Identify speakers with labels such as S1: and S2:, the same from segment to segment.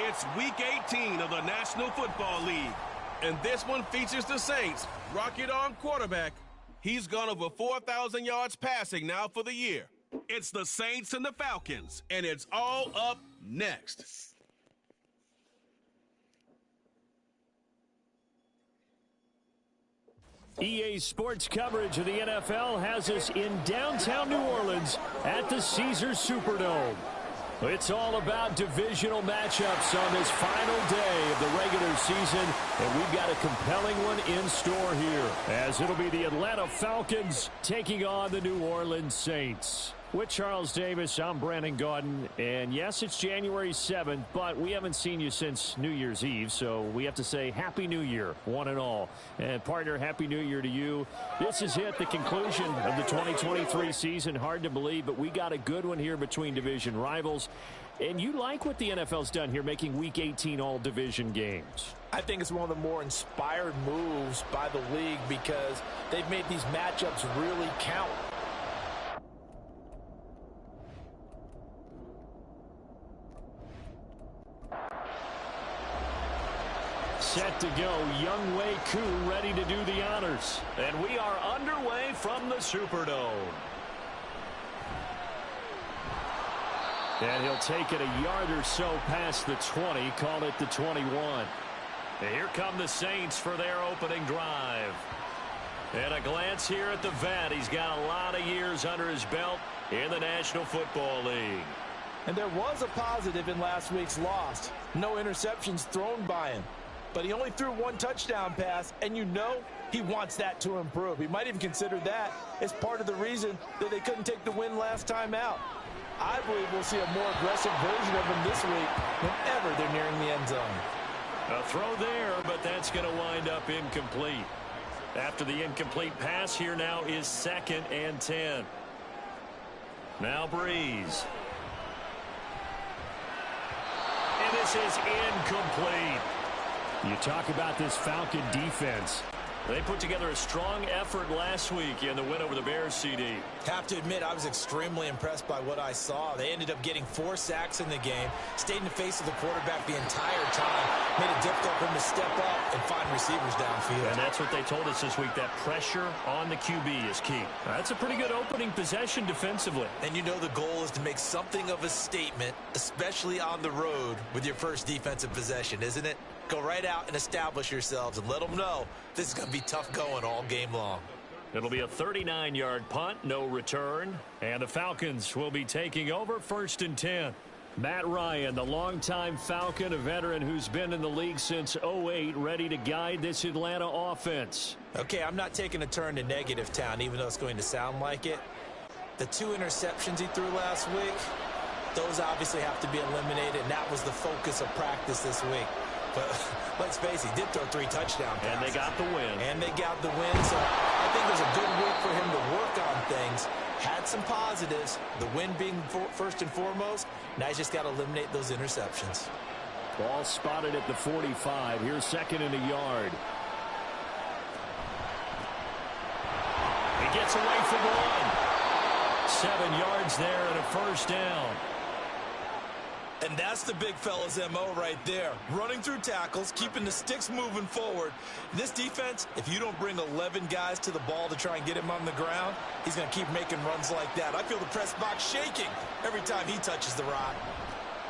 S1: It's Week 18 of the National Football League, and this one features the Saints' rocket-arm quarterback. He's gone over 4,000 yards passing now for the year. It's the Saints and the Falcons, and it's all up next.
S2: EA Sports coverage of the NFL has us in downtown New Orleans at the Caesars Superdome. It's all about divisional matchups on this final day of the regular season, and we've got a compelling one in store here, as it'll be the Atlanta Falcons taking on the New Orleans Saints. With Charles Davis, I'm Brandon Gaudin, and yes, it's January 7th, but we haven't seen you since New Year's Eve, so we have to say Happy New Year, one and all. And partner, Happy New Year to you. This is it, the conclusion of the 2023 season. Hard to believe, but we got a good one here between division rivals. And you like what the NFL's done here, making Week 18 all division games.
S3: I think it's one of the more inspired moves by the league because they've made these matchups really count.
S2: Set to go, Young Wei Koo ready to do the honors. And we are underway from the Superdome. And he'll take it a yard or so past the 20, call it the 21. And here come the Saints for their opening drive. And a glance here at the vet. He's got a lot of years under his belt in the National Football League.
S3: And there was a positive in last week's loss. No interceptions thrown by him. But he only threw one touchdown pass, and you know he wants that to improve. He might even consider that as part of the reason that they couldn't take the win last time out. I believe we'll see a more aggressive version of him this week whenever they're nearing the end zone.
S2: A throw there, but that's going to wind up incomplete. After the incomplete pass, here now is 2nd and 10. Now Brees. And this is incomplete. You talk about this Falcon defense. They put together a strong effort last week in the win over the Bears, CD.
S3: Have to admit, I was extremely impressed by what I saw. They ended up getting 4 sacks in the game, stayed in the face of the quarterback the entire time, made it difficult for him to step up and find receivers downfield.
S2: And that's what they told us this week, that pressure on the QB is key. That's a pretty good opening possession defensively.
S3: And you know the goal is to make something of a statement, especially on the road with your first defensive possession, isn't it? Go right out and establish yourselves and let them know this is going to be tough going all game long.
S2: It'll be a 39-yard punt, no return. And the Falcons will be taking over 1st and 10. Matt Ryan, the longtime Falcon, a veteran who's been in the league since 2008, ready to guide this Atlanta offense.
S3: Okay, I'm not taking a turn to negative town, even though it's going to sound like it. The 2 interceptions he threw last week, those obviously have to be eliminated, and that was the focus of practice this week. But let's face it, he did throw 3 touchdown passes.
S2: And they got the win.
S3: And they got the win, so I think it was a good week for him to work on things. Had some positives, the win being first and foremost. Now he's just got to eliminate those interceptions.
S2: Ball spotted at the 45. Here's 2nd and a yard. He gets away from 1. 7 yards there and a 1st down.
S3: And that's the big fella's MO right there. Running through tackles, keeping the sticks moving forward. This defense, if you don't bring 11 guys to the ball to try and get him on the ground, he's going to keep making runs like that. I feel the press box shaking every time he touches the rock.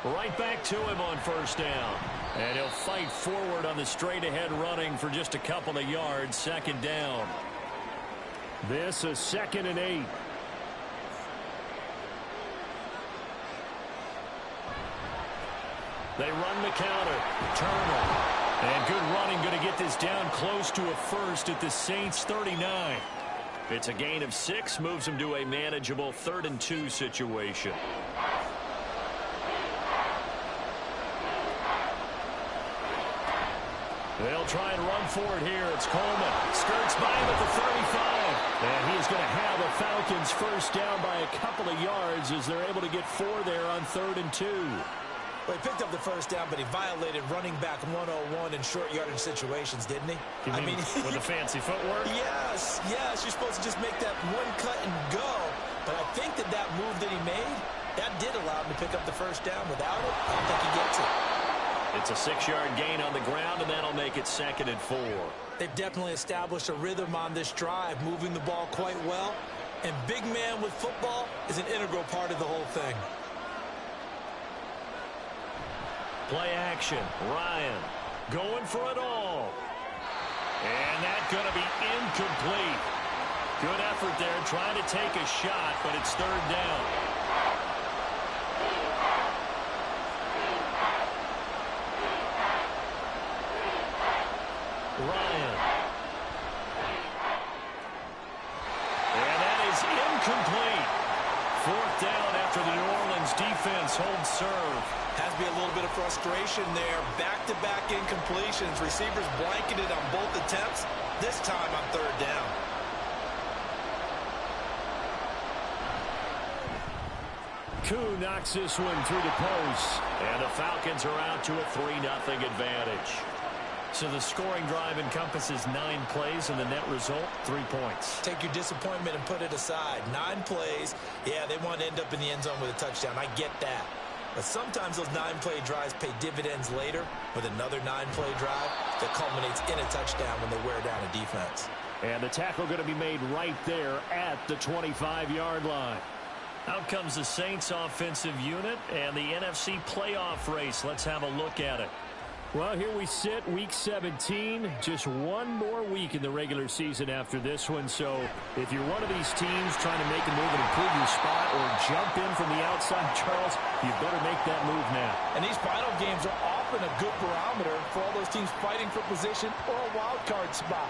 S2: Right back to him on 1st down. And he'll fight forward on the straight-ahead running for just a couple of yards. 2nd down. This is 2nd and 8. They run the counter. Turner. And good running, going to get this down close to a 1st at the Saints 39. It's a gain of 6, moves them to a manageable 3rd and 2 situation. They'll try and run for it here. It's Coleman. Skirts by him at the 35. And he is going to have the Falcons 1st down by a couple of yards as they're able to get 4 there on 3rd and 2.
S3: Well, he picked up the 1st down, but he violated running back 101 in short yardage situations, didn't he?
S2: I mean, with the fancy footwork?
S3: Yes. You're supposed to just make that one cut and go. But I think that move that he made, that did allow him to pick up the 1st down. Without it, I don't think he gets it.
S2: It's a 6-yard gain on the ground, and that'll make it 2nd and 4.
S3: They've definitely established a rhythm on this drive, moving the ball quite well. And big man with football is an integral part of the whole thing.
S2: Play action. Ryan going for it all. And that's going to be incomplete. Good effort there, trying to take a shot, but it's 3rd down. Ryan. And that is incomplete. 4th down after the New Orleans defense holds serve.
S3: Has to be a little bit of frustration there. Back-to-back incompletions. Receivers blanketed on both attempts. This time on 3rd down.
S2: Koo knocks this one through the post. And the Falcons are out to a 3-0 advantage. So the scoring drive encompasses 9 plays, and the net result, 3 points.
S3: Take your disappointment and put it aside. 9 plays. Yeah, they want to end up in the end zone with a touchdown. I get that. But sometimes those 9-play drives pay dividends later with another 9-play drive that culminates in a touchdown when they wear down a defense.
S2: And the tackle going to be made right there at the 25-yard line. Out comes the Saints offensive unit and the NFC playoff race. Let's have a look at it. Well, here we sit, Week 17. Just one more week in the regular season after this one. So if you're one of these teams trying to make a move and improve your spot or jump in from the outside, Charles, you better make that move now.
S3: And these final games are often a good barometer for all those teams fighting for position or a wild card spot.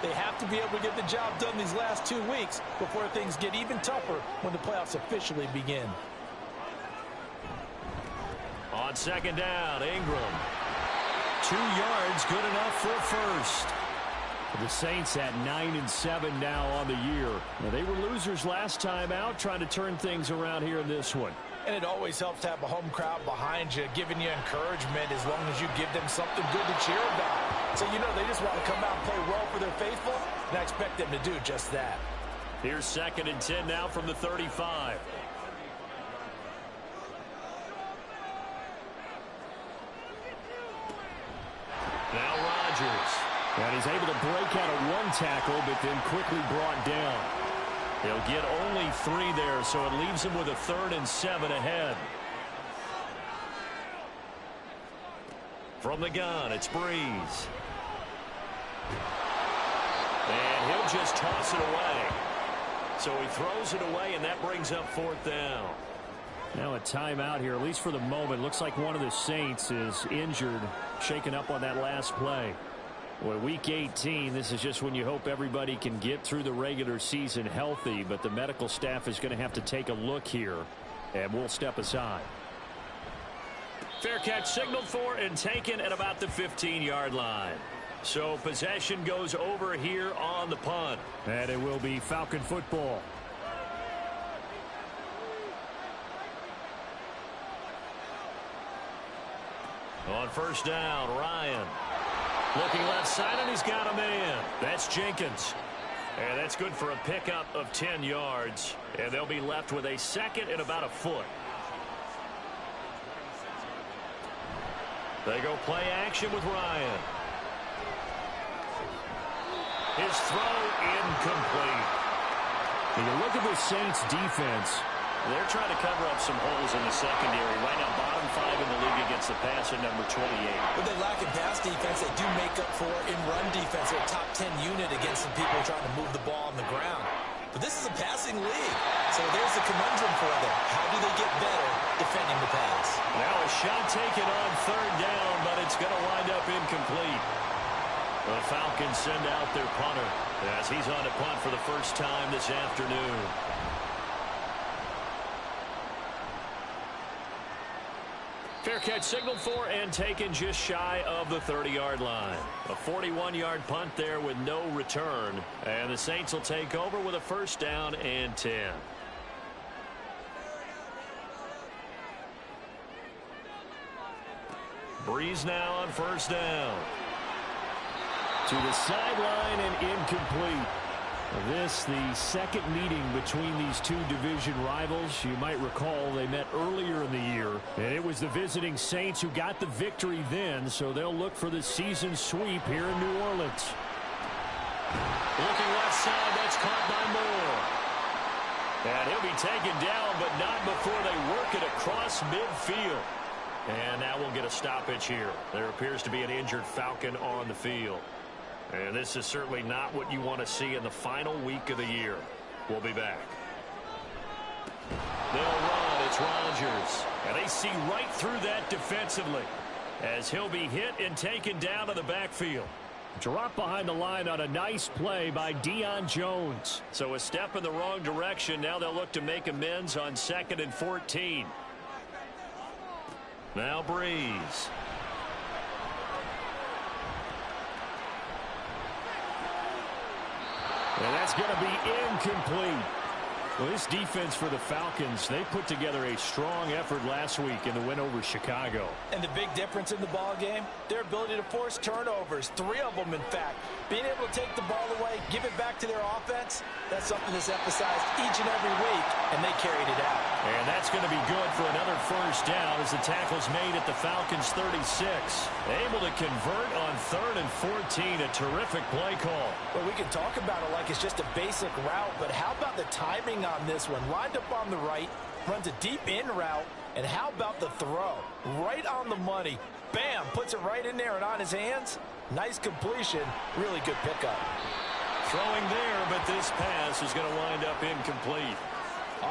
S3: They have to be able to get the job done these last 2 weeks before things get even tougher when the playoffs officially begin.
S2: On 2nd down, Ingram. 2 yards, good enough for a first. The Saints at 9-7 now on the year. Now, they were losers last time out, trying to turn things around here in this one.
S3: And it always helps to have a home crowd behind you, giving you encouragement as long as you give them something good to cheer about. So, you know, they just want to come out and play well for their faithful, and I expect them to do just that.
S2: Here's 2nd and 10 now from the 35. Now Rodgers. And he's able to break out of 1 tackle, but then quickly brought down. He'll get only 3 there, so it leaves him with a 3rd and 7 ahead. From the gun, it's Brees. And he'll just toss it away. So he throws it away, and that brings up 4th down. Now a timeout here, at least for the moment. Looks like one of the Saints is injured, shaken up on that last play. Well, Week 18, this is just when you hope everybody can get through the regular season healthy, but the medical staff is going to have to take a look here, and we'll step aside. Fair catch signaled for and taken at about the 15-yard line. So possession goes over here on the punt. And it will be Falcon football. On 1st down, Ryan. Looking left side, and he's got a man. That's Jenkins. And that's good for a pickup of 10 yards. And they'll be left with a 2nd and about a foot. They go play action with Ryan. His throw incomplete. When you look at the Saints defense, they're trying to cover up some holes in the secondary. Right now, bottom 5 in the league against the passer, number 28.
S3: What they lack in pass defense, they do make up for in run defense. They're a top 10 unit against some people trying to move the ball on the ground. But this is a passing league, so there's a conundrum for them. How do they get better defending the pass?
S2: Now a shot taken on 3rd down, but it's going to wind up incomplete. The Falcons send out their punter as he's on to punt for the first time this afternoon. Fair catch signaled for and taken just shy of the 30-yard line. A 41-yard punt there with no return. And the Saints will take over with a 1st down and 10. Brees now on 1st down. To the sideline and incomplete. This, the second meeting between these two division rivals. You might recall they met earlier in the year, and it was the visiting Saints who got the victory then, so they'll look for the season sweep here in New Orleans.
S4: Looking left side, that's caught by Moore.
S2: And he'll be taken down, but not before they work it across midfield.
S4: And now we'll get a stoppage here. There appears to be an injured Falcon on the field. And this is certainly not what you want to see in the final week of the year. We'll be back.
S2: They'll run. It's Rodgers. And they see right through that defensively as he'll be hit and taken down to the backfield. Drop behind the line on a nice play by Deion Jones. So a step in the wrong direction. Now they'll look to make amends on 2nd and 14. Now Brees. And that's going to be incomplete. Well, this defense for the Falcons, they put together a strong effort last week in the win over Chicago.
S3: And the big difference in the ball game, their ability to force turnovers, 3 of them in fact. Being able to take the ball away, give it back to their offense, that's something that's emphasized each and every week, and they carried it out.
S2: And that's going to be good for another first down as the tackle's made at the Falcons 36. Able to convert on 3rd and 14, a terrific play call.
S3: Well, we can talk about it like it's just a basic route, but how about the timing on this one? Lined up on the right, runs a deep in route, and how about the throw? Right on the money. Bam, puts it right in there and on his hands. Nice completion, really good pickup.
S2: Throwing there, but this pass is going to wind up incomplete.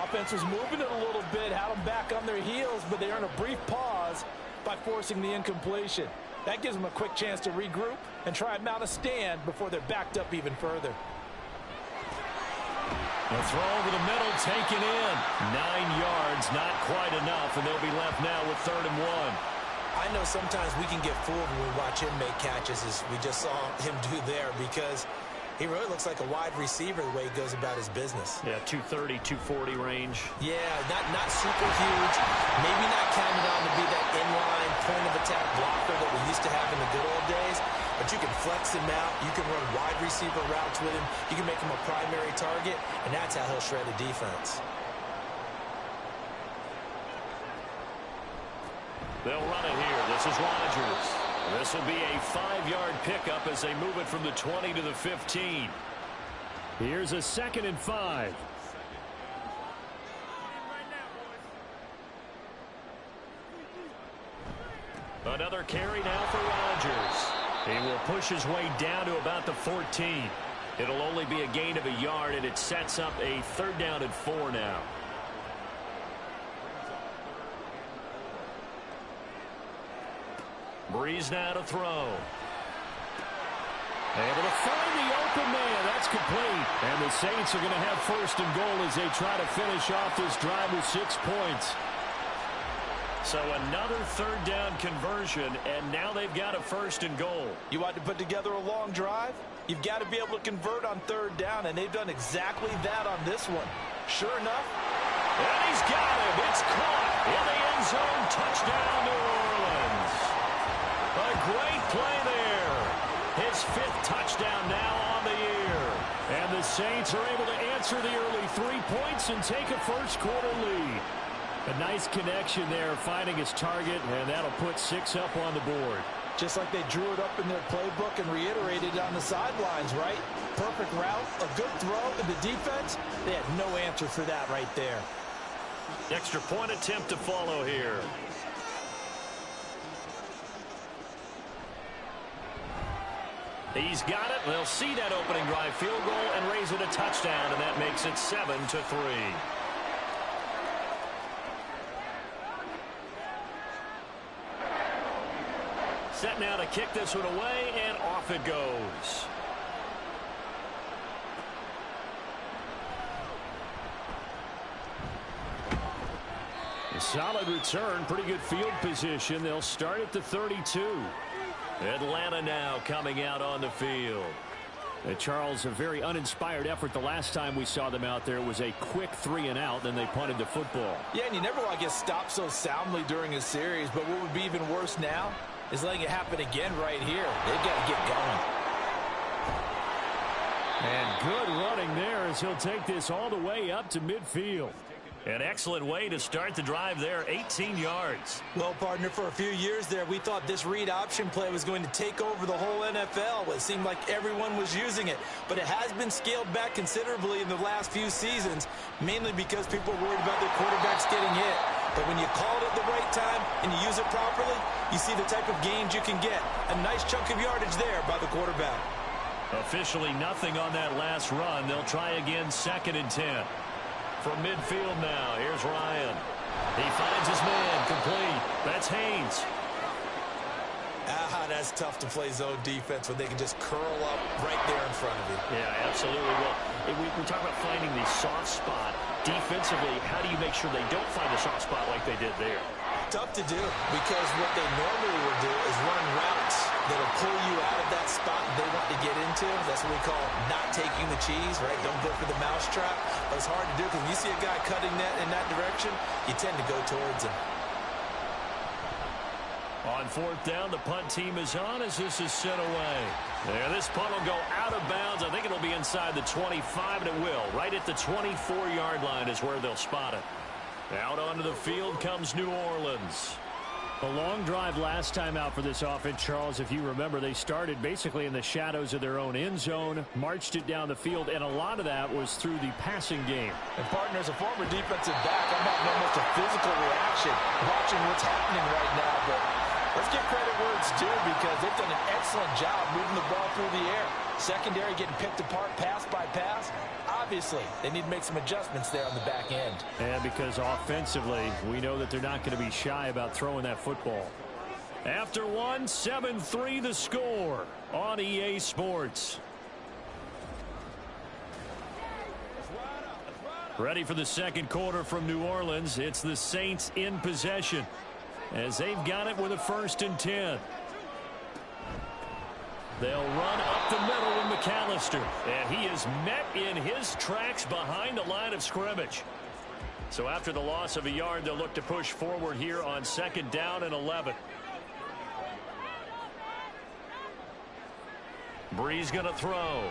S3: Offense was moving it a little bit, had them back on their heels, but they earn a brief pause by forcing the incompletion. That gives them a quick chance to regroup and try and mount a stand before they're backed up even further.
S2: The throw over the middle, taken in. 9 yards, not quite enough, and they'll be left now with 3rd and 1.
S5: I know sometimes we can get fooled when we watch him make catches, as we just saw him do there, because he really looks like a wide receiver the way he goes about his business.
S4: Yeah, 230, 240 range.
S5: Yeah, not super huge. Maybe not counted on to be that inline point-of-attack blocker that we used to have in the good old days. But you can flex him out. You can run wide receiver routes with him. You can make him a primary target, and that's how he'll shred a defense.
S2: They'll run it here. This is Rodgers. This will be a 5-yard pickup as they move it from the 20 to the 15. Here's a 2nd and 5. Another carry now for Rodgers. He will push his way down to about the 14. It'll only be a gain of a yard, and it sets up a 3rd down and 4 now. Brees now to throw. Able to find the open man. That's complete. And the Saints are going to have 1st and goal as they try to finish off this drive with 6 points. So another 3rd down conversion, and now they've got a 1st and goal.
S3: You want to put together a long drive? You've got to be able to convert on 3rd down, and they've done exactly that on this one. Sure enough.
S2: And he's got him. It's caught in the end zone. Touchdown, New Orleans. A great play there. His 5th touchdown now on the year. And the Saints are able to answer the early 3 points and take a first-quarter lead. A nice connection there, finding his target, and that'll put 6 up on the board.
S3: Just like they drew it up in their playbook and reiterated it on the sidelines, right? Perfect route, a good throw, and the defense, they had no answer for that right there.
S2: Extra point attempt to follow here. He's got it. They'll see that opening drive field goal and raise it a touchdown, and that makes it 7-3. Set now to kick this one away, and off it goes. A solid return, pretty good field position. They'll start at the 32. Atlanta now coming out on the field. Charles, a very uninspired effort the last time we saw them out there. It was a quick 3-and-out, then they punted the football.
S3: Yeah, and you never want to get stopped so soundly during a series, but what would be even worse now is letting it happen again right here. They've got to get going.
S2: And good running there as he'll take this all the way up to midfield.
S4: An excellent way to start the drive there, 18 yards.
S3: Well, partner, for a few years there, we thought this read option play was going to take over the whole NFL. It seemed like everyone was using it, but it has been scaled back considerably in the last few seasons, mainly because people are worried about their quarterbacks getting hit. But when you call it at the right time and you use it properly, you see the type of gains you can get. A nice chunk of yardage there by the quarterback.
S4: Officially nothing on that last run. They'll try again, 2nd and 10. From midfield now, here's Ryan. He finds his man, complete. That's Haynes.
S3: That's tough to play zone defense when they can just curl up right there in front of you.
S4: Yeah, absolutely. Well, we talk about finding the soft spot. Defensively, how do you make sure they don't find a soft spot like they did there?
S3: Tough to do, because what they normally would do is run routes that'll pull you out of that spot they want to get into. That's what we call not taking the cheese, right? Don't go for the mousetrap. But it's hard to do because when you see a guy cutting that in that direction, you tend to go towards him.
S2: On 4th down, the punt team is on as this is sent away.
S4: There, this punt will go out of bounds. I think it'll be inside the 25, and it will. Right at the 24-yard line is where they'll spot it. Out onto the field comes New Orleans.
S2: A long drive last time out for this offense, Charles. If you remember, they started basically in the shadows of their own end zone, marched it down the field, and a lot of that was through the passing game.
S3: And, partner, as a former defensive back, I'm having almost a physical reaction watching what's happening right now. But let's give credit where it's due, because they've done an excellent job moving the ball through the air. Secondary getting picked apart pass by pass. Obviously, they need to make some adjustments there on the back end.
S2: And because offensively, we know that they're not going to be shy about throwing that football. After one, 7-3 the score on EA Sports. Ready for the second quarter from New Orleans. It's the Saints in possession as they've got it with a 1st and 10. They'll run up the middle with McAllister, and he is met in his tracks behind the line of scrimmage. So after the loss of a yard, they'll look to push forward here on 2nd down and 11. Brees going to throw.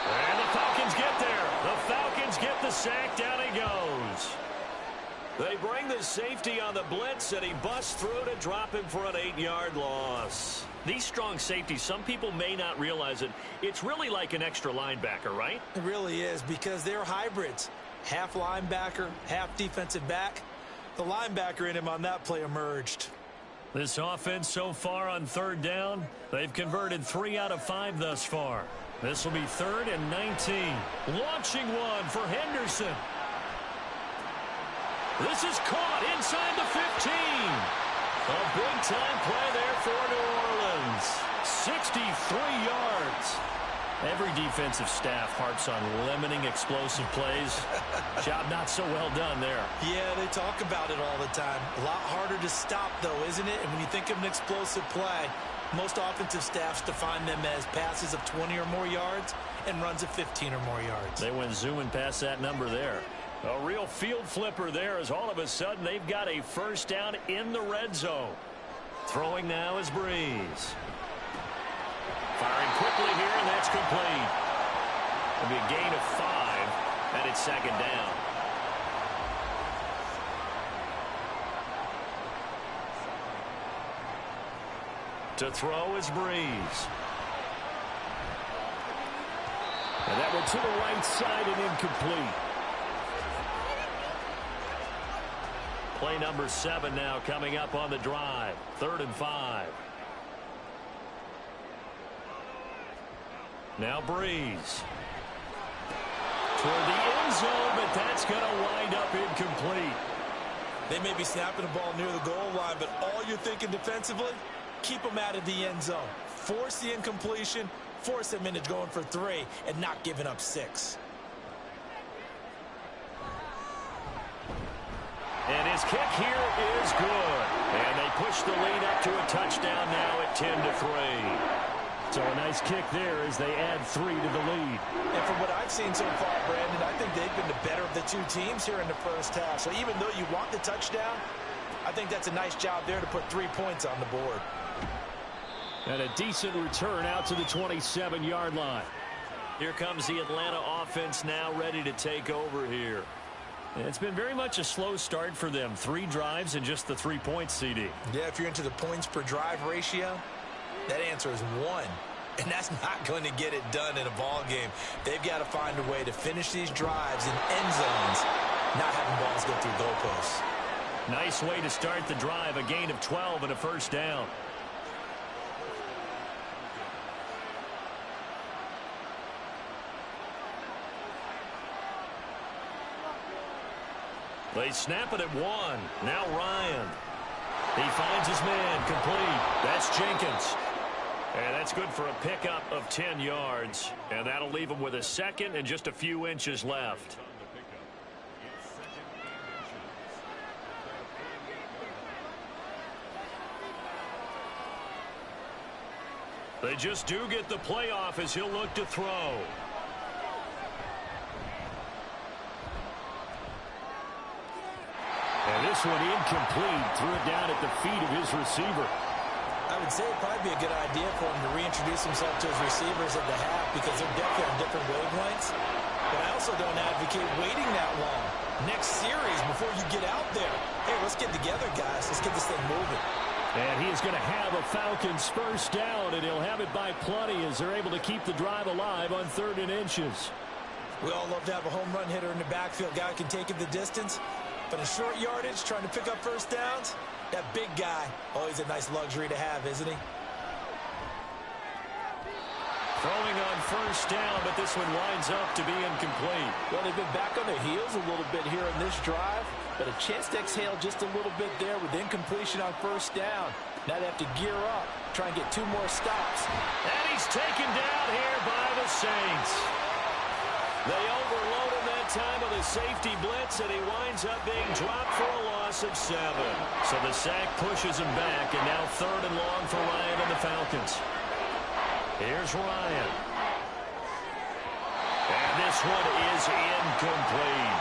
S2: And the Falcons get there. The Falcons get the sack. Down he goes. They bring the safety on the blitz, and he busts through to drop him for an 8-yard loss. These strong safeties, some people may not realize it. It's really like an extra linebacker, right?
S3: It really is, because they're hybrids. Half linebacker, half defensive back. The linebacker in him on that play emerged.
S2: This offense so far on 3rd down, they've converted 3 out of 5 thus far. This will be 3rd and 19. Launching one for Henderson. This is caught inside the 15. A big-time play there for New Orleans. 63 yards. Every defensive staff harps on limiting explosive plays. Job not so well done there.
S3: Yeah, they talk about it all the time. A lot harder to stop, though, isn't it? And when you think of an explosive play, most offensive staffs define them as passes of 20 or more yards and runs of 15 or more yards.
S2: They went zooming past that number there. A real field flipper there as all of a sudden they've got a 1st down in the red zone. Throwing now is Brees. Firing quickly here, and that's complete. It'll be a gain of 5, and it's 2nd down. To throw is Brees. And that one to the right side and incomplete. Play number 7 now coming up on the drive. 3rd and 5. Now Brees. Toward the end zone, but that's going to wind up incomplete.
S3: They may be snapping the ball near the goal line, but all you're thinking defensively, keep them out of the end zone. Force the incompletion, force them into going for 3, and not giving up 6.
S2: And his kick here is good. And they push the lead up to a touchdown now at 10-3. So a nice kick there as they add 3 to the lead.
S3: And from what I've seen so far, Brandon, I think they've been the better of the 2 teams here in the first half. So even though you want the touchdown, I think that's a nice job there to put 3 points on the board.
S2: And a decent return out to the 27-yard line.
S4: Here comes the Atlanta offense now ready to take over here.
S2: It's been very much a slow start for them. 3 drives and just the 3 points, CD.
S5: Yeah, if you're into the points per drive ratio, that answer is 1. And that's not going to get it done in a ball game. They've got to find a way to finish these drives in end zones, not having balls go through goalposts.
S2: Nice way to start the drive. A gain of 12 and a first down.
S4: They snap it at 1. Now Ryan. He finds his man complete. That's Jenkins. And that's good for a pickup of 10 yards. And that'll leave him with a second and just a few inches left. They just do get the playoff as he'll look to throw.
S2: And this one incomplete. Threw it down at the feet of his receiver.
S5: I would say it'd probably be a good idea for him to reintroduce himself to his receivers at the half because they're definitely on different wavelengths. But I also don't advocate waiting that long. Next series before you get out there. Hey, let's get together, guys. Let's get this thing moving.
S2: And he is going to have a Falcons first down, and he'll have it by plenty as they're able to keep the drive alive on 3rd and inches.
S5: We all love to have a home run hitter in the backfield. Guy who can take it the distance. But in short yardage, trying to pick up first downs, that big guy, always a nice luxury to have, isn't he?
S4: Throwing on first down, but this one winds up to be incomplete.
S3: Well, they've been back on their heels a little bit here in this drive, but a chance to exhale just a little bit there with incompletion on first down. Now they have to gear up, try and get 2 more stops.
S4: And he's taken down here by the Saints. They overload him that time with a safety blitz, and he winds up being dropped for a loss of 7. So the sack pushes him back, and now 3rd and long for Ryan and the Falcons. Here's Ryan. And this one is incomplete.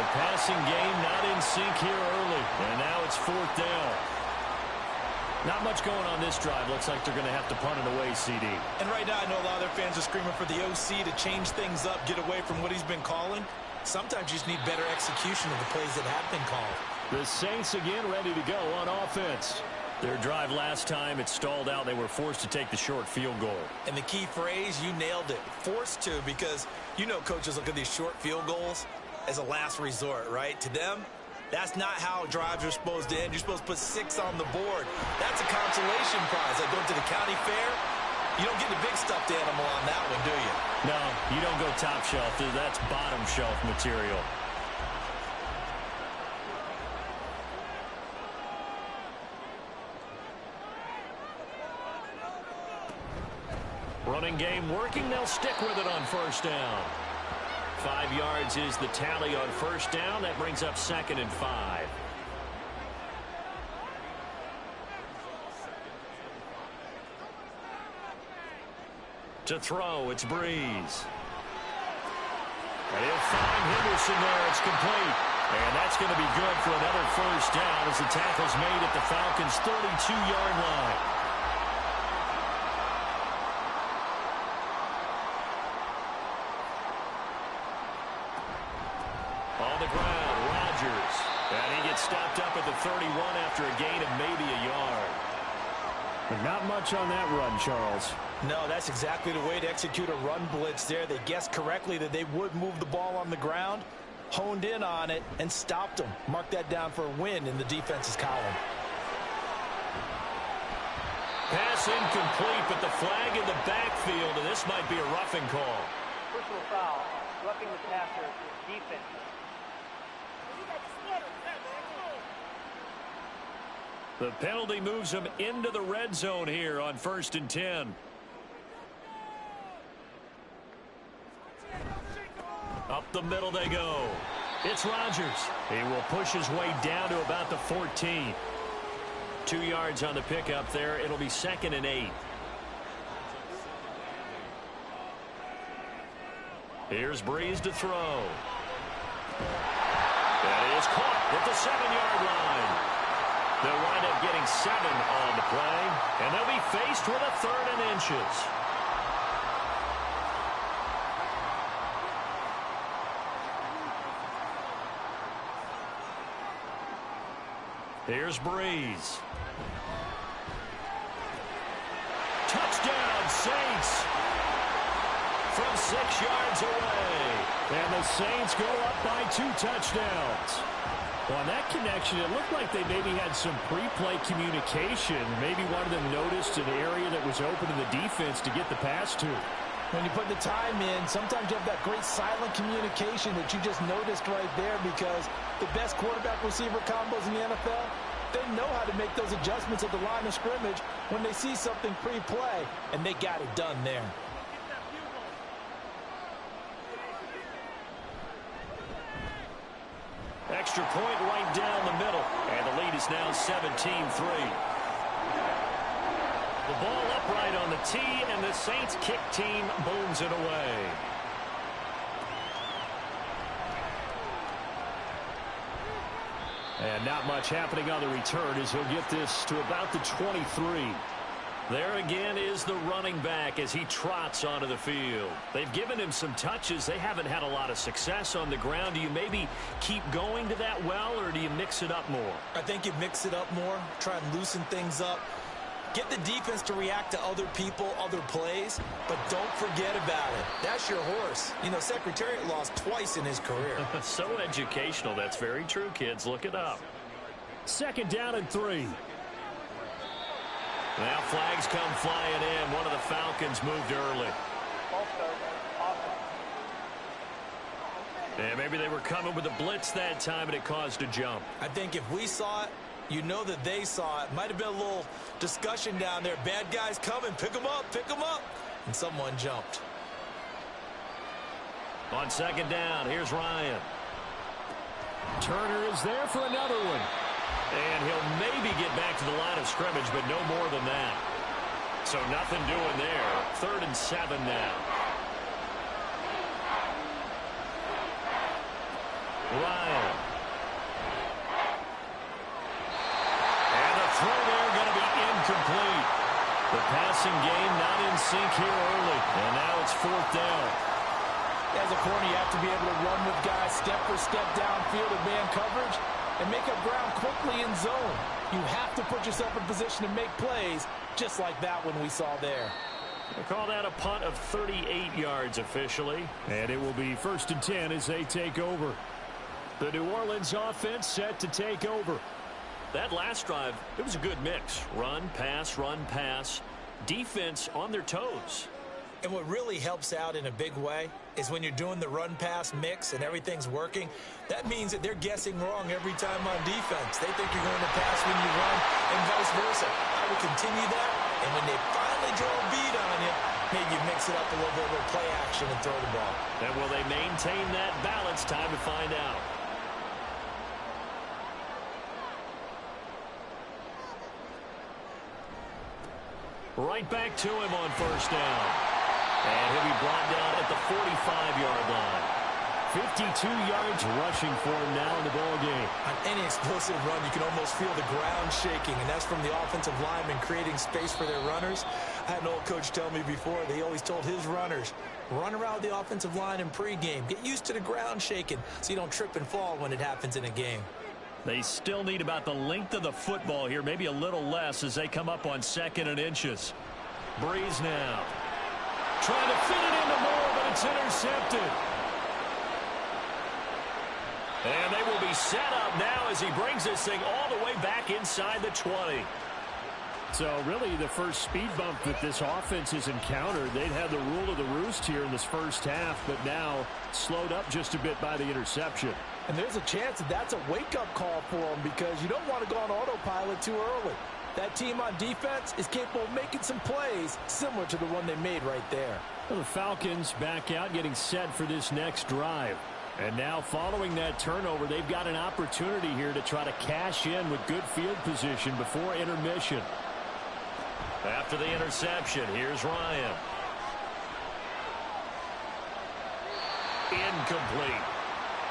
S4: The passing game not in sync here early, and now it's 4th down. Not much going on this drive. Looks like they're going to have to punt it away, CD.
S5: And right now, I know a lot of their fans are screaming for the OC to change things up, get away from what he's been calling. Sometimes you just need better execution of the plays that have been called.
S2: The Saints again ready to go on offense. Their drive last time, it stalled out. They were forced to take the short field goal.
S5: And the key phrase, you nailed it, forced to, because you know coaches look at these short field goals as a last resort, right? To them, that's not how drives are supposed to end. You're supposed to put 6 on the board. That's a consolation prize. Like going to the county fair, you don't get the big stuffed animal on that one, do you?
S2: No, you don't go top shelf. That's bottom shelf material.
S4: Running game working. They'll stick with it on first down. 5 yards is the tally on first down. That brings up 2nd and 5. To throw, it's Brees. And he'll find Henderson there. It's complete. And that's going to be good for another first down as the tackle's made at the Falcons' 32-yard line. On the ground, Rodgers. And he gets stopped up at the 31 after a gain of maybe a yard.
S2: But not much on that run, Charles.
S3: No, that's exactly the way to execute a run blitz there. They guessed correctly that they would move the ball on the ground, honed in on it, and stopped them. Mark that down for a win in the defense's column.
S4: Pass incomplete, but the flag in the backfield, and this might be a roughing call.
S6: Personal foul, roughing the passer, defense.
S4: The penalty moves him into the red zone here on 1st and 10. Up the middle they go. It's Rodgers. He will push his way down to about the 14. 2 yards on the pickup there. It'll be 2nd and 8. Here's Brees to throw. That is caught at the 7-yard line. They'll wind up getting 7 on the play, and they'll be faced with a 3rd and inches. Here's Brees. Touchdown, Saints. From 6 yards away.
S2: And the Saints go up by 2 touchdowns. Well, on that connection, it looked like they maybe had some pre-play communication. Maybe one of them noticed an area that was open in the defense to get the pass to.
S3: When you put the time in, sometimes you have that great silent communication that you just noticed right there, because the best quarterback-receiver combos in the NFL, they know how to make those adjustments at the line of scrimmage when they see something pre-play, and they got it done there.
S4: Extra point right down the middle. And the lead is now 17-3. The ball upright on the tee, and the Saints kick team booms it away.
S2: And not much happening on the return as he'll get this to about the 23.
S4: There again is the running back as he trots onto the field. They've given him some touches. They haven't had a lot of success on the ground. Do you maybe keep going to that well, or do you mix it up more?
S5: I think you mix it up more, try and loosen things up. Get the defense to react to other people, other plays, but don't forget about it. That's your horse. You know, Secretariat lost twice in his career.
S4: So educational. That's very true, kids. Look it up.
S2: 2nd down and 3.
S4: Now flags come flying in. One of the Falcons moved early. And maybe they were coming with a blitz that time, and it caused a jump.
S5: I think if we saw it, you know that they saw it. Might have been a little discussion down there. Bad guys coming. Pick them up. Pick them up. And someone jumped.
S4: On 2nd down, here's Ryan.
S2: Turner is there for another one.
S4: And he'll maybe get back to the line of scrimmage, but no more than that. So nothing doing there. 3rd and 7 now. Ryan. And the throw there going to be incomplete. The passing game not in sync here early. And now it's 4th down.
S3: As a corner, you have to be able to run with guys step for step downfield in man coverage and make up ground quickly in zone. You have to put yourself in position to make plays, just like that one we saw there.
S4: They call that a punt of 38 yards officially.
S2: And it will be 1st and 10 as they take over. The New Orleans offense set to take over.
S4: That last drive, it was a good mix. Run, pass, defense on their toes.
S5: And what really helps out in a big way is when you're doing the run-pass mix and everything's working, that means that they're guessing wrong every time on defense. They think you're going to pass when you run and vice versa. I would continue that, and when they finally draw a bead on you, maybe you mix it up a little bit with play action and throw the ball.
S4: And will they maintain that balance? Time to find out. Right back to him on 1st down. And he'll be brought down at the 45-yard line.
S2: 52 yards rushing for him now in the ball game.
S5: On any explosive run, you can almost feel the ground shaking, and that's from the offensive linemen creating space for their runners. I had an old coach tell me before, they always told his runners, run around the offensive line in pregame. Get used to the ground shaking so you don't trip and fall when it happens in a game.
S4: They still need about the length of the football here, maybe a little less as they come up on 2nd and inches. Brees now. Trying to fit it into Moore, but it's intercepted. And they will be set up now as he brings this thing all the way back inside the 20.
S2: So really the first speed bump that this offense has encountered, they'd had the rule of the roost here in this first half, but now slowed up just a bit by the interception.
S3: And there's a chance that that's a wake-up call for them, because you don't want to go on autopilot too early. That team on defense is capable of making some plays similar to the one they made right there.
S2: Well, the Falcons back out getting set for this next drive. And now following that turnover, they've got an opportunity here to try to cash in with good field position before intermission.
S4: After the interception, here's Ryan. Incomplete.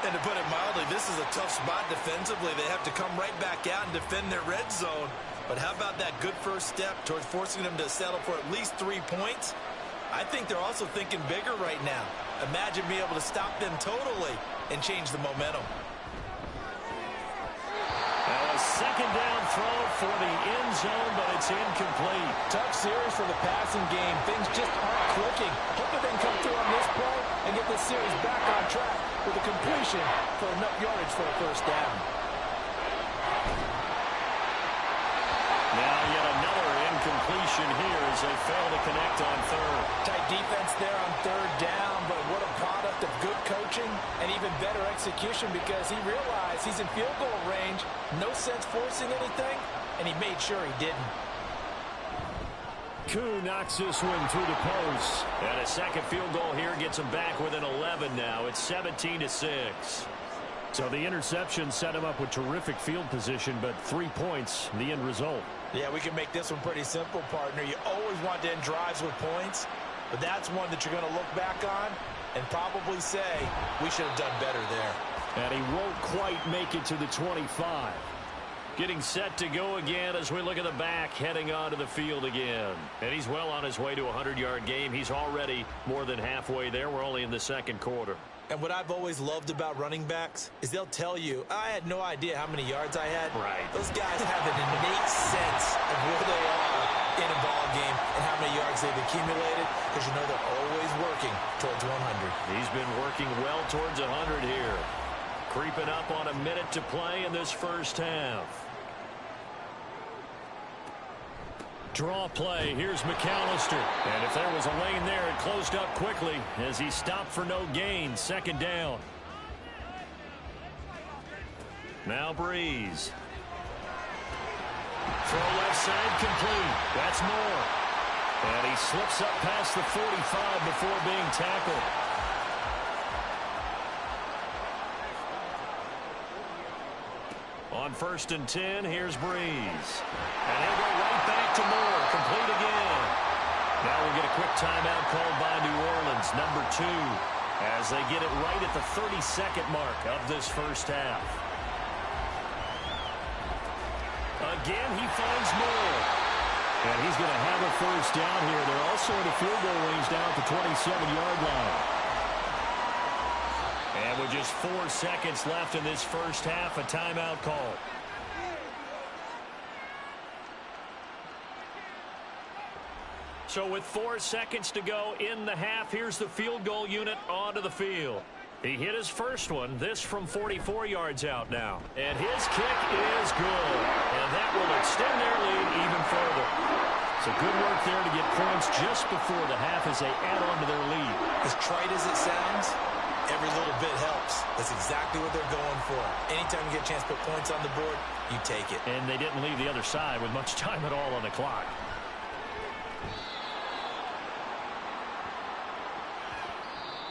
S5: And to put it mildly, this is a tough spot defensively. They have to come right back out and defend their red zone. But how about that good first step towards forcing them to settle for at least 3 points? I think they're also thinking bigger right now. Imagine being able to stop them totally and change the momentum.
S4: Now a 2nd
S2: second down throw for the end zone, but it's incomplete.
S3: Tough series for the passing game. Things just aren't clicking. Hoping they can come through on this play and get this series back on track with a completion for enough yardage for a first down.
S2: Now yet another incompletion here as they fail to connect on third.
S3: Tight defense there on third down, but what a product of good coaching and even better execution because he realized he's in field goal range. No sense forcing anything, and he made sure he didn't.
S2: Koo knocks this one through the post. And a second field goal here gets him back within 11 now. It's 17-6. So the interception set him up with terrific field position, but 3 points, the end result.
S3: Yeah, we can make this one pretty simple, partner. You always want to end drives with points, but that's one that you're going to look back on and probably say, we should have done better there.
S2: And he won't quite make it to the 25. Getting set to go again as we look at the back, heading onto the field again. And he's well on his way to a 100-yard game. He's already more than halfway there. We're only in the second quarter.
S3: And what I've always loved about running backs is they'll tell you, I had no idea how many yards I had.
S2: Right.
S3: Those guys have an innate sense of where they are in a ball game and how many yards they've accumulated because you know they're always working towards 100.
S2: He's been working well towards 100 here. Creeping up on a minute to play in this first half. Draw play. Here's McAllister. And if there was a lane there, it closed up quickly as he stopped for no gain. Second down. Now Brees. Throw left side complete. That's Moore. And he slips up past the 45 before being tackled. On 1st and 10, here's Brees. And he'll go right back to Moore. Complete again. Now we'll get a quick timeout called by New Orleans, number 2, as they get it right at the 32nd mark of this first half. Again, he finds Moore. And he's going to have a first down here. They're also in the field goal range down at the 27-yard line. And with just 4 seconds left in this first half, a timeout call. So with 4 seconds to go in the half, here's the field goal unit onto the field. He hit his first one, this from 44 yards out now. And his kick is good. And that will extend their lead even further. So good work there to get points just before the half as they add on to their lead.
S3: As trite as it sounds, every little bit helps. That's exactly what they're going for. Anytime you get a chance to put points on the board, you take it.
S2: And they didn't leave the other side with much time at all on the clock.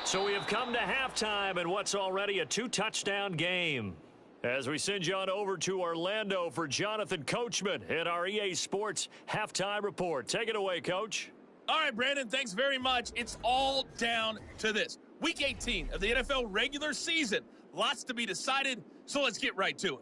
S2: So we have come to halftime in what's already a 2-touchdown game. As we send you on over to Orlando for Jonathan Coachman at our EA Sports Halftime Report. Take it away, Coach.
S7: All right, Brandon, thanks very much. It's all down to this. Week 18 of the NFL regular season. Lots to be decided, so let's get right to it.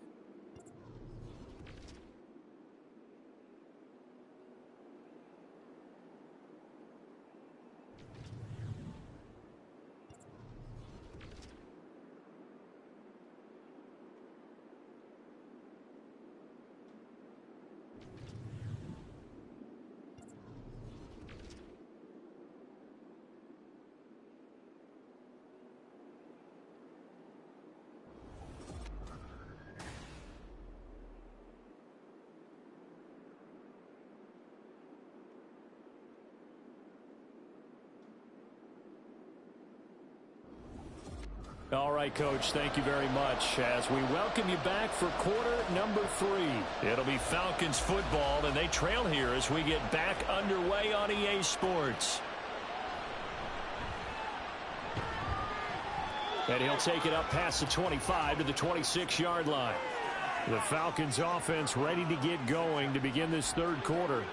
S2: All right, Coach, thank you very much as we welcome you back for quarter number 3. It'll be Falcons football, and they trail here as we get back underway on EA Sports. And he'll take it up past the 25 to the 26-yard line. The Falcons offense ready to get going to begin this third quarter.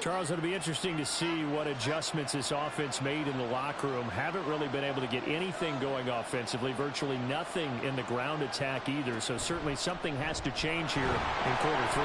S2: Charles, it'll be interesting to see what adjustments this offense made in the locker room. Haven't really been able to get anything going offensively, virtually nothing in the ground attack either. So certainly something has to change here in quarter 3.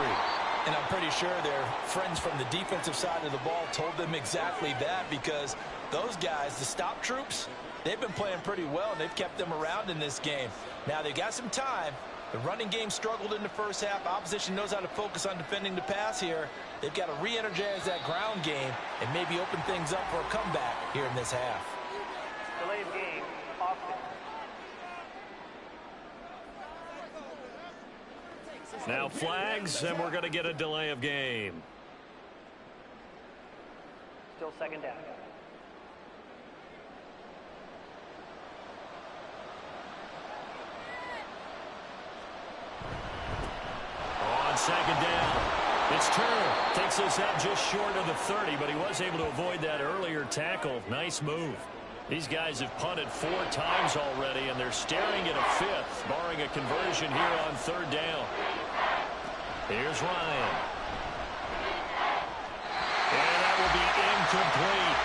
S3: And I'm pretty sure their friends from the defensive side of the ball told them exactly that because those guys, the stop troops, they've been playing pretty well, and they've kept them around in this game. Now, they got some time, The running game struggled in the first half. Opposition knows how to focus on defending the pass here. They've got to re-energize that ground game and maybe open things up for a comeback here in this half.
S6: Delay of game, offense.
S2: Now flags, and we're going to get a delay of game.
S6: Still second down.
S2: On second down, it's Turner. Takes us out just short of the 30, but he was able to avoid that earlier tackle. Nice move. These guys have punted 4 times already, and they're staring at a 5th, barring a conversion here on third down. Here's Ryan. And that will be incomplete.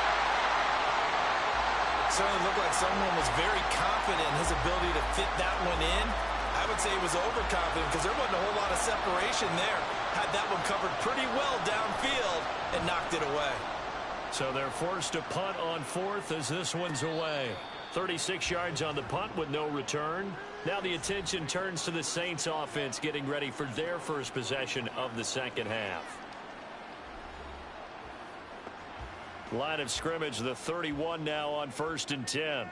S3: Certainly looked like someone was very confident in his ability to fit that one in. I would say he was overconfident because there wasn't a whole lot of separation there. Had that one covered pretty well downfield and knocked it away.
S2: So they're forced to punt on 4th as this one's away. 36 yards on the punt with no return. Now the attention turns to the Saints offense getting ready for their first possession of the second half. Line of scrimmage, the 31 now on 1st and 10.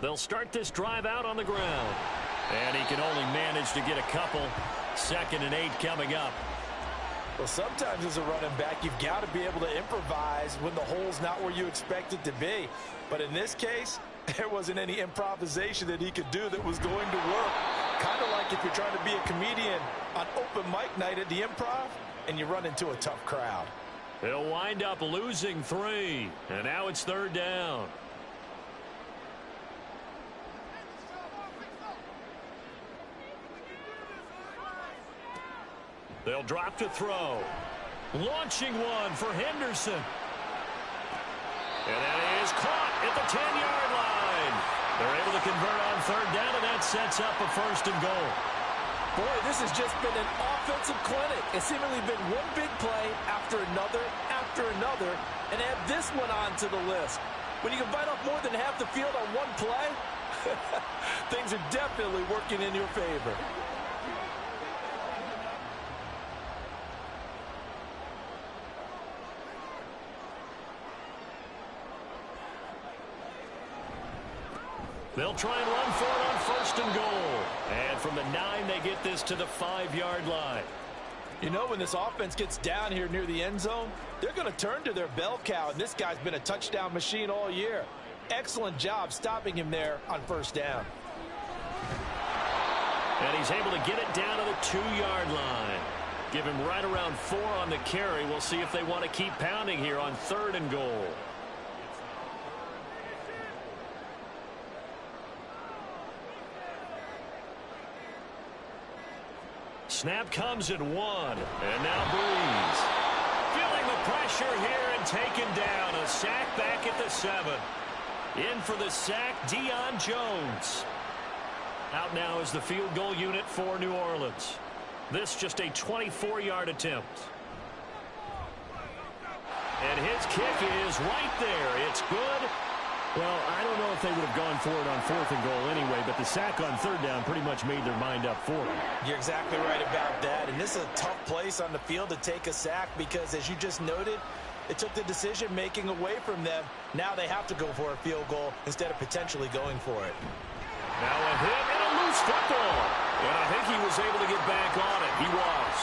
S2: They'll start this drive out on the ground. And he can only manage to get a couple. 2nd and 8 coming up.
S3: Well, sometimes as a running back, you've got to be able to improvise when the hole's not where you expect it to be. But in this case, there wasn't any improvisation that he could do that was going to work. Kind of like if you're trying to be a comedian on open mic night at the Improv and you run into a tough crowd.
S2: He'll wind up losing 3. And now it's 3rd down. They'll drop to throw. Launching one for Henderson. And that is caught at the 10-yard line. They're able to convert on 3rd down, and that sets up a 1st and goal.
S3: Boy, this has just been an offensive clinic. It's seemingly been one big play after another, and add this one on to the list. When you can bite off more than half the field on one play, things are definitely working in your favor.
S2: They'll try and run for it on 1st and goal. And from the 9, they get this to the 5-yard line.
S3: You know, when this offense gets down here near the end zone, they're going to turn to their bell cow, and this guy's been a touchdown machine all year. Excellent job stopping him there on 1st down.
S2: And he's able to get it down to the 2-yard line. Give him right around 4 on the carry. We'll see if they want to keep pounding here on 3rd and goal. Snap comes at 1, and now Brees. Feeling the pressure here and taken down. A sack back at the 7. In for the sack, Deion Jones. Out now is the field goal unit for New Orleans. This just a 24-yard attempt. And his kick is right there. It's good.
S8: Well, I don't know if they would have gone for it on 4th and goal anyway, but the sack on 3rd down pretty much made their mind up for them.
S3: You're exactly right about that. And this is a tough place on the field to take a sack because, as you just noted, it took the decision-making away from them. Now they have to go for a field goal instead of potentially going for it.
S2: Now a hit and a loose football. And I think he was able to get back on it. He was.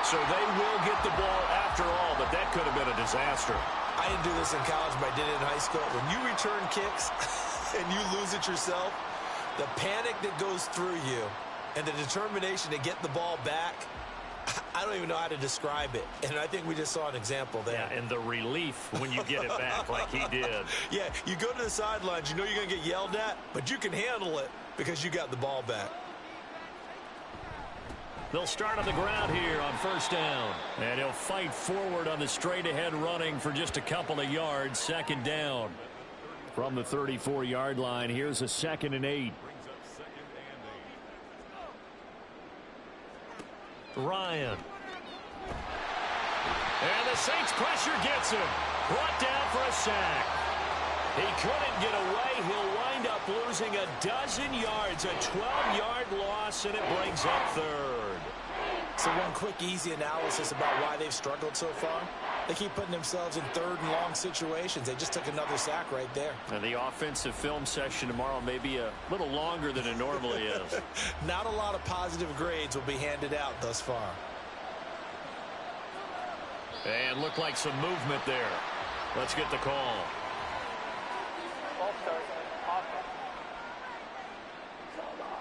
S2: So they will get the ball after all, but that could have been a disaster.
S3: I didn't do this in college, but I did it in high school. When you return kicks and you lose it yourself, the panic that goes through you and the determination to get the ball back, I don't even know how to describe it. And I think we just saw an example there.
S2: Yeah, and the relief when you get it back like he did.
S3: Yeah, you go to the sidelines, you know you're going to get yelled at, but you can handle it because you got the ball back.
S2: They'll start on the ground here on 1st down. And he'll fight forward on the straight-ahead running for just a couple of yards. 2nd down.
S8: From the 34-yard line, here's a 2nd and 8.
S2: Ryan. And the Saints pressure gets him. Brought down for a sack.
S4: He couldn't get away. He'll wind up losing a dozen yards, a 12-yard loss, and it brings up third.
S3: So one quick, easy analysis about why they've struggled so far. They keep putting themselves in third and long situations. They just took another sack right there.
S8: And the offensive film session tomorrow may be a little longer than it normally is.
S3: Not a lot of positive grades will be handed out thus far.
S8: And looked like some movement there. Let's get the call.
S6: False start, offense.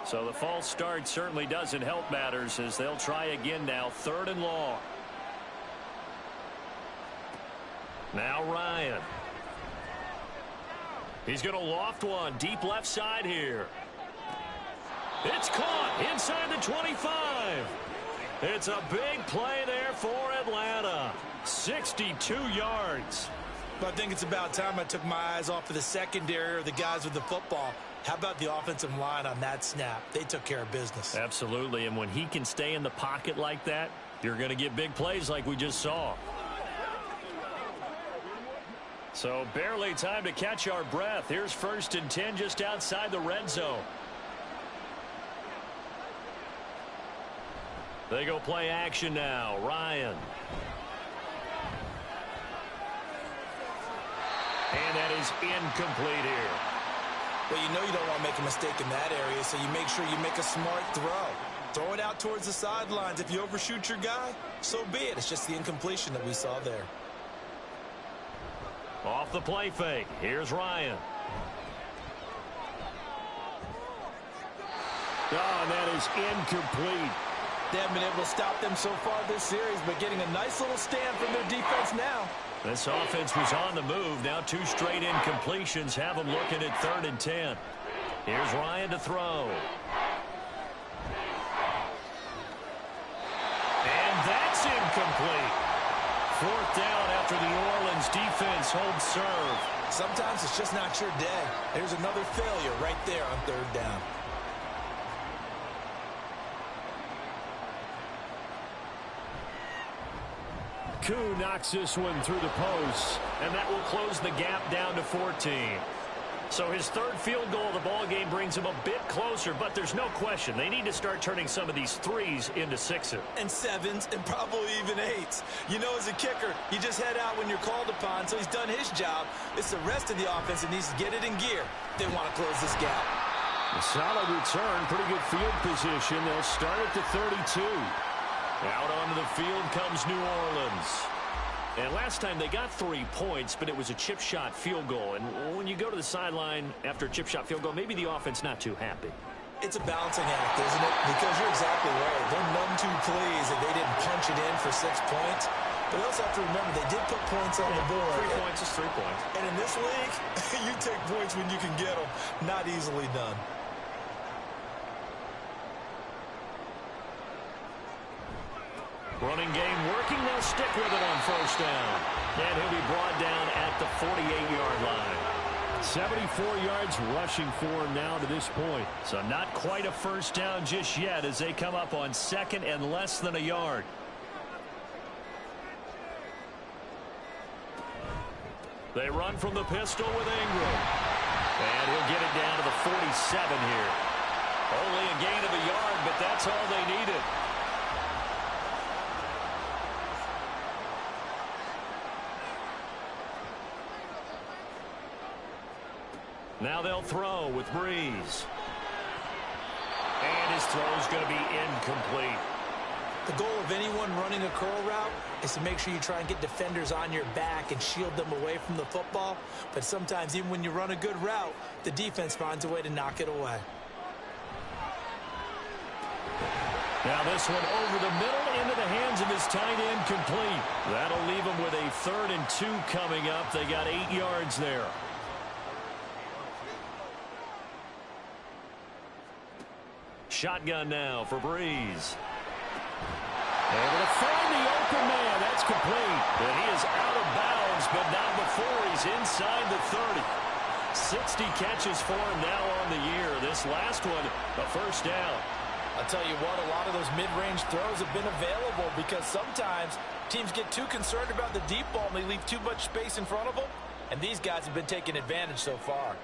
S8: So the false start certainly doesn't help matters as they'll try again now. 3rd and long. Now Ryan. He's going to loft one deep left side here. It's caught inside the 25. It's a big play there for Atlanta. 62 yards.
S3: But I think it's about time I took my eyes off of the secondary or the guys with the football. How about the offensive line on that snap? They took care of business.
S8: Absolutely, and when he can stay in the pocket like that, you're going to get big plays like we just saw. So barely time to catch our breath. Here's 1st and 10 just outside the red zone. They go play action now. Ryan. And that is incomplete here.
S3: Well, you know you don't want to make a mistake in that area, so you make sure you make a smart throw. Throw it out towards the sidelines. If you overshoot your guy, so be it. It's just the incompletion that we saw there.
S8: Off the play fake. Here's Ryan. Oh, and that is incomplete.
S3: They haven't been able to stop them so far this series, but getting a nice little stand from their defense now.
S8: This offense was on the move. Now 2 straight incompletions have them looking at 3rd and 10. Here's Ryan to throw. And that's incomplete. 4th down after the Orleans defense holds serve.
S3: Sometimes it's just not your day. There's another failure right there on 3rd down.
S8: Koo knocks this one through the post, and that will close the gap down to 14. So his 3rd field goal of the ball game brings him a bit closer, but there's no question they need to start turning some of these 3s into 6s.
S3: And 7s, and probably even 8s. You know, as a kicker, you just head out when you're called upon, so he's done his job. It's the rest of the offense that needs to get it in gear. They want to close this gap.
S8: A solid return, pretty good field position. They'll start at the 32. Out onto the field comes New Orleans. And last time they got 3 points, but it was a chip shot field goal. And when you go to the sideline after a chip shot field goal, maybe the offense not too happy.
S3: It's a balancing act, isn't it? Because you're exactly right. They're none too pleased that they didn't punch it in for 6 points. But you also have to remember they did put points on the board.
S8: 3 points is 3 points.
S3: And in this league, you take points when you can get them. Not easily done.
S8: Running game working. They'll stick with it on 1st down. And he'll be brought down at the 48-yard line. 74 yards rushing for him now to this point. So not quite a 1st down just yet as they come up on 2nd and less than a yard. They run from the pistol with Ingram. And he'll get it down to the 47 here. Only a gain of a yard, but that's all they needed. Now they'll throw with Brees. And his throw is going to be incomplete.
S3: The goal of anyone running a curl route is to make sure you try and get defenders on your back and shield them away from the football. But sometimes even when you run a good route, the defense finds a way to knock it away.
S8: Now this one over the middle into the hands of his tight end, complete. That'll leave him with a 3rd and 2 coming up. They got 8 yards there. Shotgun now for Brees. Able to find the open man. That's complete. And he is out of bounds, but not before he's inside the 30. 60 catches for him now on the year. This last one, a 1st down.
S3: I'll tell you what, a lot of those mid-range throws have been available because sometimes teams get too concerned about the deep ball and they leave too much space in front of them. and these guys have been taking advantage so far.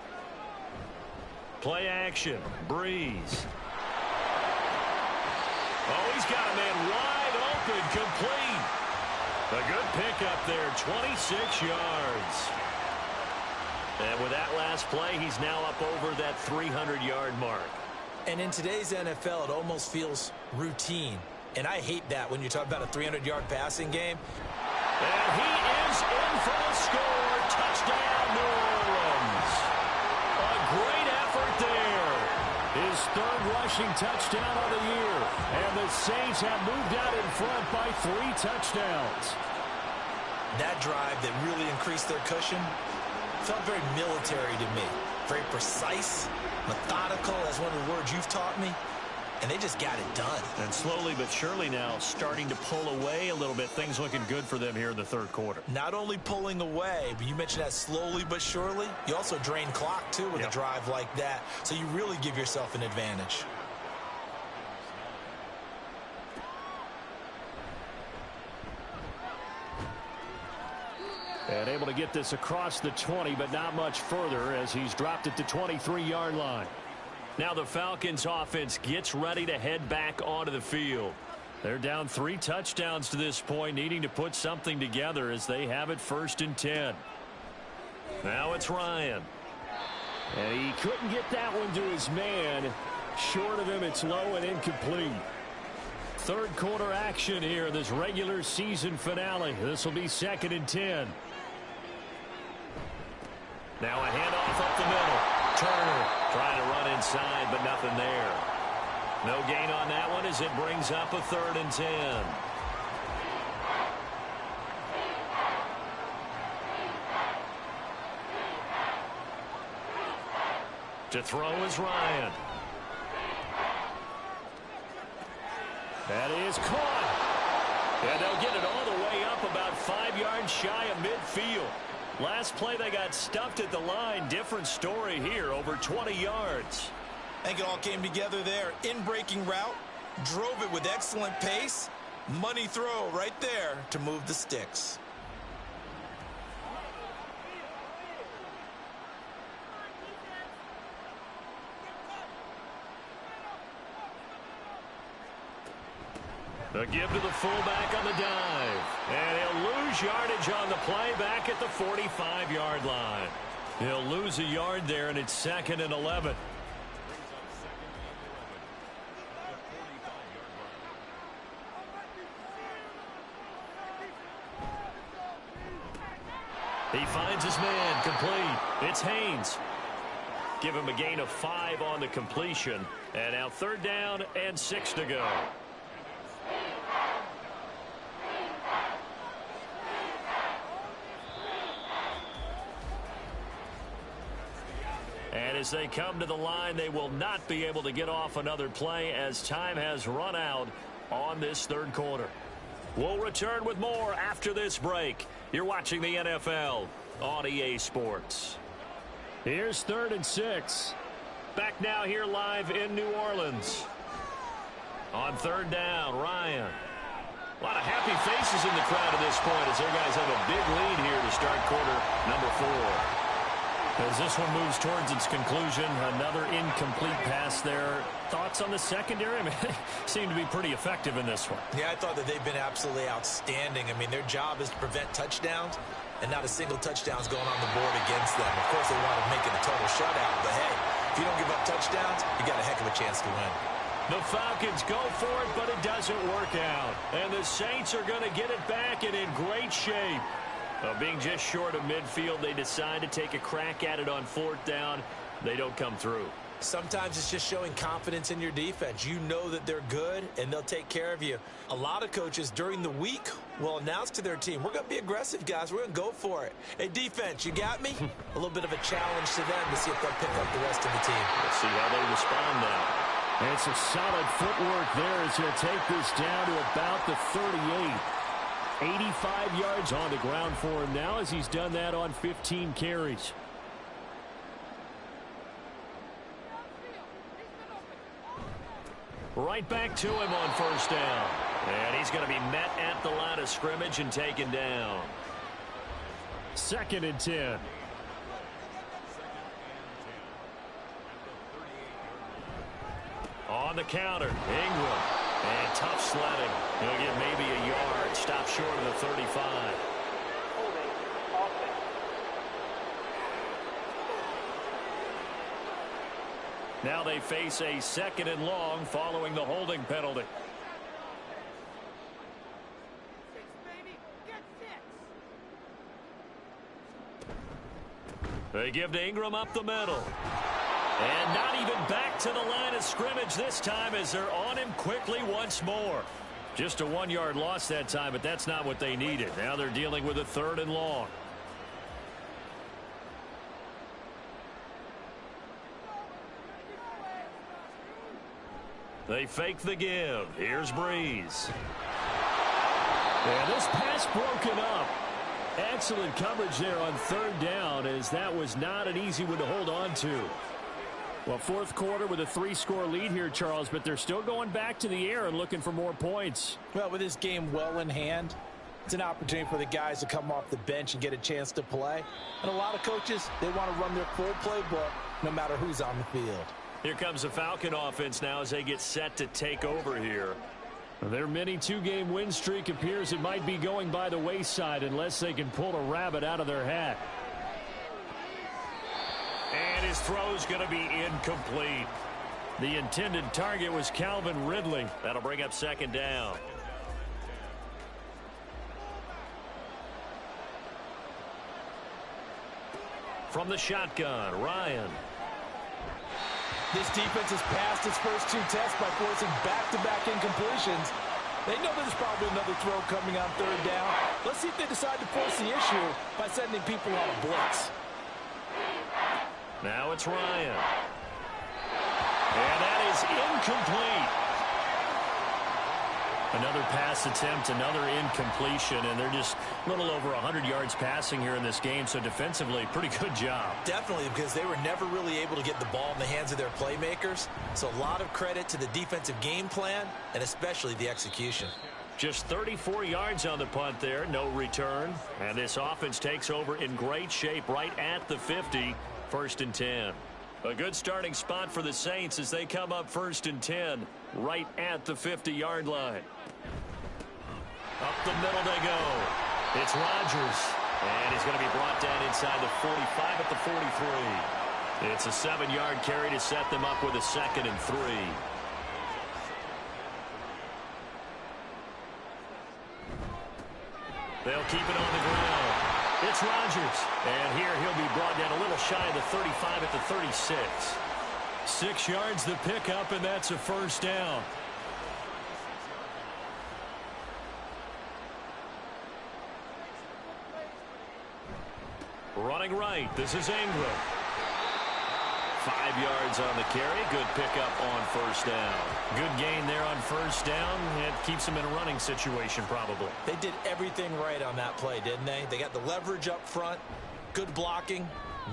S8: Play action. Brees. Oh, he's got a man wide open, complete. A good pickup there, 26 yards. And with that last play, he's now up over that 300-yard mark.
S5: And in today's NFL, it almost feels routine. And I hate that when you talk about a 300-yard passing game.
S8: And he is in for the score. Touchdown, New Orleans. A great effort there.
S2: His third rushing touchdown of the year. And the Saints have moved out in front by 3 touchdowns.
S5: That drive that really increased their cushion felt very military to me. Very precise, methodical, as one of the words you've taught me. And they just got it done.
S8: And slowly but surely now starting to pull away a little bit. Things looking good for them here in the third quarter.
S5: Not only pulling away, but you mentioned that slowly but surely. You also drain clock, too, with a drive like that. So you really give yourself an advantage.
S2: And able to get this across the 20, but not much further as he's dropped it to 23-yard line.
S8: Now the Falcons offense gets ready to head back onto the field. They're down 3 touchdowns to this point, needing to put something together as they have it 1st and 10. Now it's Ryan.
S2: And he couldn't get that one to his man. Short of him, it's low and incomplete. Third quarter action here, this regular season finale. This will be 2nd and 10.
S8: Now a handoff up the middle. Turner trying to run inside, but nothing there. No gain on that one as it brings up a 3rd and 10. To throw is Ryan.
S2: That is caught. And they'll get it all the way up about 5 yards shy of midfield. Last play they got stuffed at the line. Different story here, over 20 yards.
S5: I think it all came together there. In-breaking route, drove it with excellent pace. Money throw right there to move the sticks.
S8: The give to the fullback on the dive. And he'll lose yardage on the play back at the 45-yard line. He'll lose a yard there, and it's 2nd and 11. He finds his man, complete. It's Haynes. Give him a gain of 5 on the completion. And now 3rd down and 6 to go. And as they come to the line, they will not be able to get off another play as time has run out on this 3rd quarter. We'll return with more after this break. You're watching the NFL on EA Sports.
S2: Here's 3rd and 6.
S8: Back now here live in New Orleans. On 3rd down, Ryan. A lot of happy faces in the crowd at this point as their guys have a big lead here to start quarter number 4.
S2: As this one moves towards its conclusion, another incomplete pass there. Thoughts on the secondary? I mean, they seem to be pretty effective in this one.
S5: Yeah, I thought that they've been absolutely outstanding. I mean, their job is to prevent touchdowns, and not a single touchdown's going on the board against them. Of course, they want to make it a total shutout, but hey, if you don't give up touchdowns, you got a heck of a chance to win.
S8: The Falcons go for it, but it doesn't work out. And the Saints are going to get it back and in great shape. Being just short of midfield, they decide to take a crack at it on 4th down. They don't come through.
S5: Sometimes it's just showing confidence in your defense. You know that they're good, and they'll take care of you. A lot of coaches during the week will announce to their team, we're going to be aggressive, guys. We're going to go for it. Hey, defense, you got me? A little bit of a challenge to them to see if they'll pick up the rest of the team.
S8: Let's see how they respond now.
S2: And some solid footwork there as he'll take this down to about the 38. 85 yards on the ground for him now as he's done that on 15 carries.
S8: Right back to him on 1st down. And he's going to be met at the line of scrimmage and taken down.
S2: 2nd and 10.
S8: the counter. Ingram. And tough sledding. He'll get maybe a yard. Stop short of the 35.
S6: Holding offense.
S2: Now they face a 2nd and long following the holding penalty. They give to Ingram up the middle. And not even back to the line of scrimmage this time as they're on him quickly once more. Just a 1-yard loss that time, but that's not what they needed. Now they're dealing with a 3rd and long. They fake the give. Here's Brees. And this pass broken up. Excellent coverage there on 3rd down, as that was not an easy one to hold on to. Well, 4th quarter with a 3-score lead here, Charles, but they're still going back to the air and looking for more points.
S3: Well, with this game well in hand, it's an opportunity for the guys to come off the bench and get a chance to play. And a lot of coaches, they want to run their full playbook no matter who's on the field.
S8: Here comes the Falcon offense now as they get set to take over here.
S2: Their mini 2-game win streak appears it might be going by the wayside unless they can pull a rabbit out of their hat.
S8: And his throw's going to be incomplete.
S2: The intended target was Calvin Ridley.
S8: That'll bring up 2nd down. From the shotgun, Ryan.
S3: This defense has passed its first 2 tests by forcing back-to-back incompletions. They know there's probably another throw coming on 3rd down. Let's see if they decide to force the issue by sending people on a blitz.
S8: Now it's Ryan. And that is incomplete.
S2: Another pass attempt, another incompletion, and they're just a little over 100 yards passing here in this game, so defensively, pretty good job.
S5: Definitely, because they were never really able to get the ball in the hands of their playmakers. So a lot of credit to the defensive game plan and especially the execution.
S8: Just 34 yards on the punt there, no return. And this offense takes over in great shape right at the 50, 1st and 10. A good starting spot for the Saints as they come up 1st and 10 right at the 50-yard line. Up the middle they go. It's Rodgers. And he's going to be brought down inside the 45 at the 43. It's a 7-yard carry to set them up with a 2nd and 3. They'll keep it on the ground. It's Rodgers. And here he'll be brought down a little shy of the 35 at the 36.
S2: 6 yards the pickup, and that's a 1st down.
S8: Running right, this is Ingram. 5 yards on the carry. Good pickup on 1st down.
S2: Good gain there on 1st down. It keeps them in a running situation probably.
S5: They did everything right on that play, didn't they? They got the leverage up front, good blocking,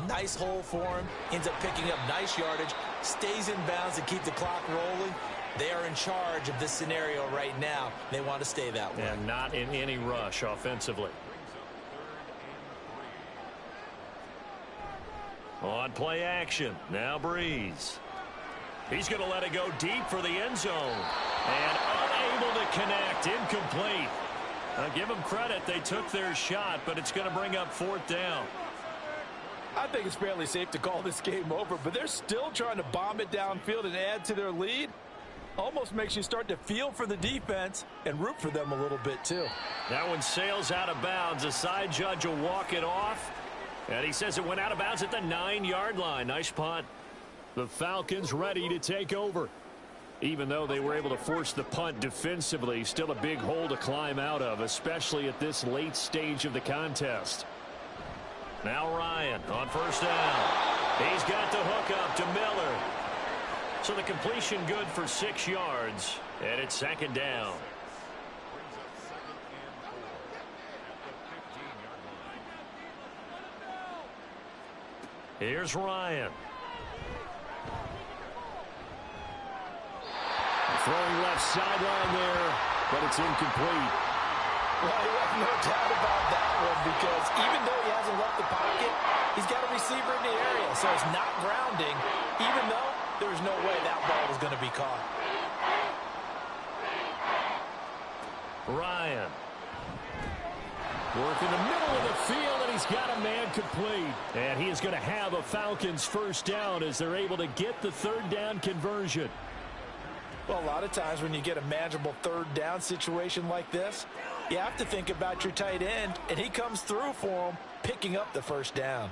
S5: nice hole for him, ends up picking up nice yardage, stays in bounds to keep the clock rolling. They are in charge of this scenario right now. They want to stay that way.
S2: And not in any rush offensively.
S8: On play action, now Brees. He's going to let it go deep for the end zone. And unable to connect, incomplete. I'll give them credit, they took their shot, but it's going to bring up 4th down.
S3: I think it's fairly safe to call this game over, but they're still trying to bomb it downfield and add to their lead. Almost makes you start to feel for the defense and root for them a little bit too.
S8: That one sails out of bounds. The side judge will walk it off. And he says it went out of bounds at the 9-yard line. Nice punt.
S2: The Falcons ready to take over. Even though they were able to force the punt defensively, still a big hole to climb out of, especially at this late stage of the contest.
S8: Now Ryan on 1st down. He's got the hook up to Miller. So the completion good for 6 yards. And it's 2nd down. Here's Ryan.
S2: Throwing left sideline there, but it's incomplete.
S3: Well, you have no doubt about that one, because even though he hasn't left the pocket, he's got a receiver in the area, so it's not grounding, even though there's no way that ball was going to be caught.
S2: Ryan. Work in the middle of the field, and he's got a man complete. And he is going to have a Falcons first down as they're able to get the third down conversion.
S3: Well, a lot of times when you get a manageable third down situation like this, you have to think about your tight end, and he comes through for him, picking up the first down.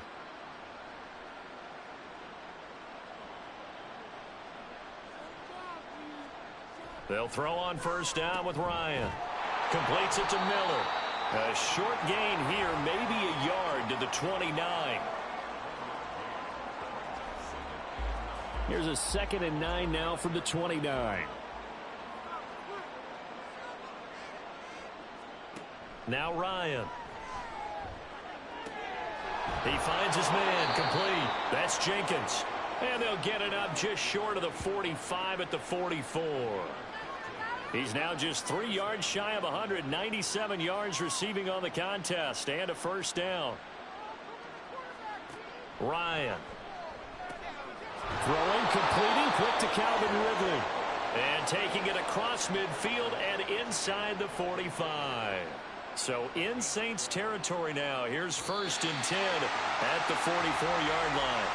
S2: They'll throw on first down with Ryan. Completes it to Miller. A short gain here, maybe a yard to the 29. Here's a 2nd and 9 now from the 29. Now Ryan. He finds his man complete. That's Jenkins. And they'll get it up just short of the 45 at the 44. He's now just 3 yards shy of 197 yards receiving on the contest and a first down. Ryan. Throwing, completing, quick to Calvin Ridley. And taking it across midfield and inside the 45. So in Saints territory now. Here's 1st and 10 at the 44-yard line.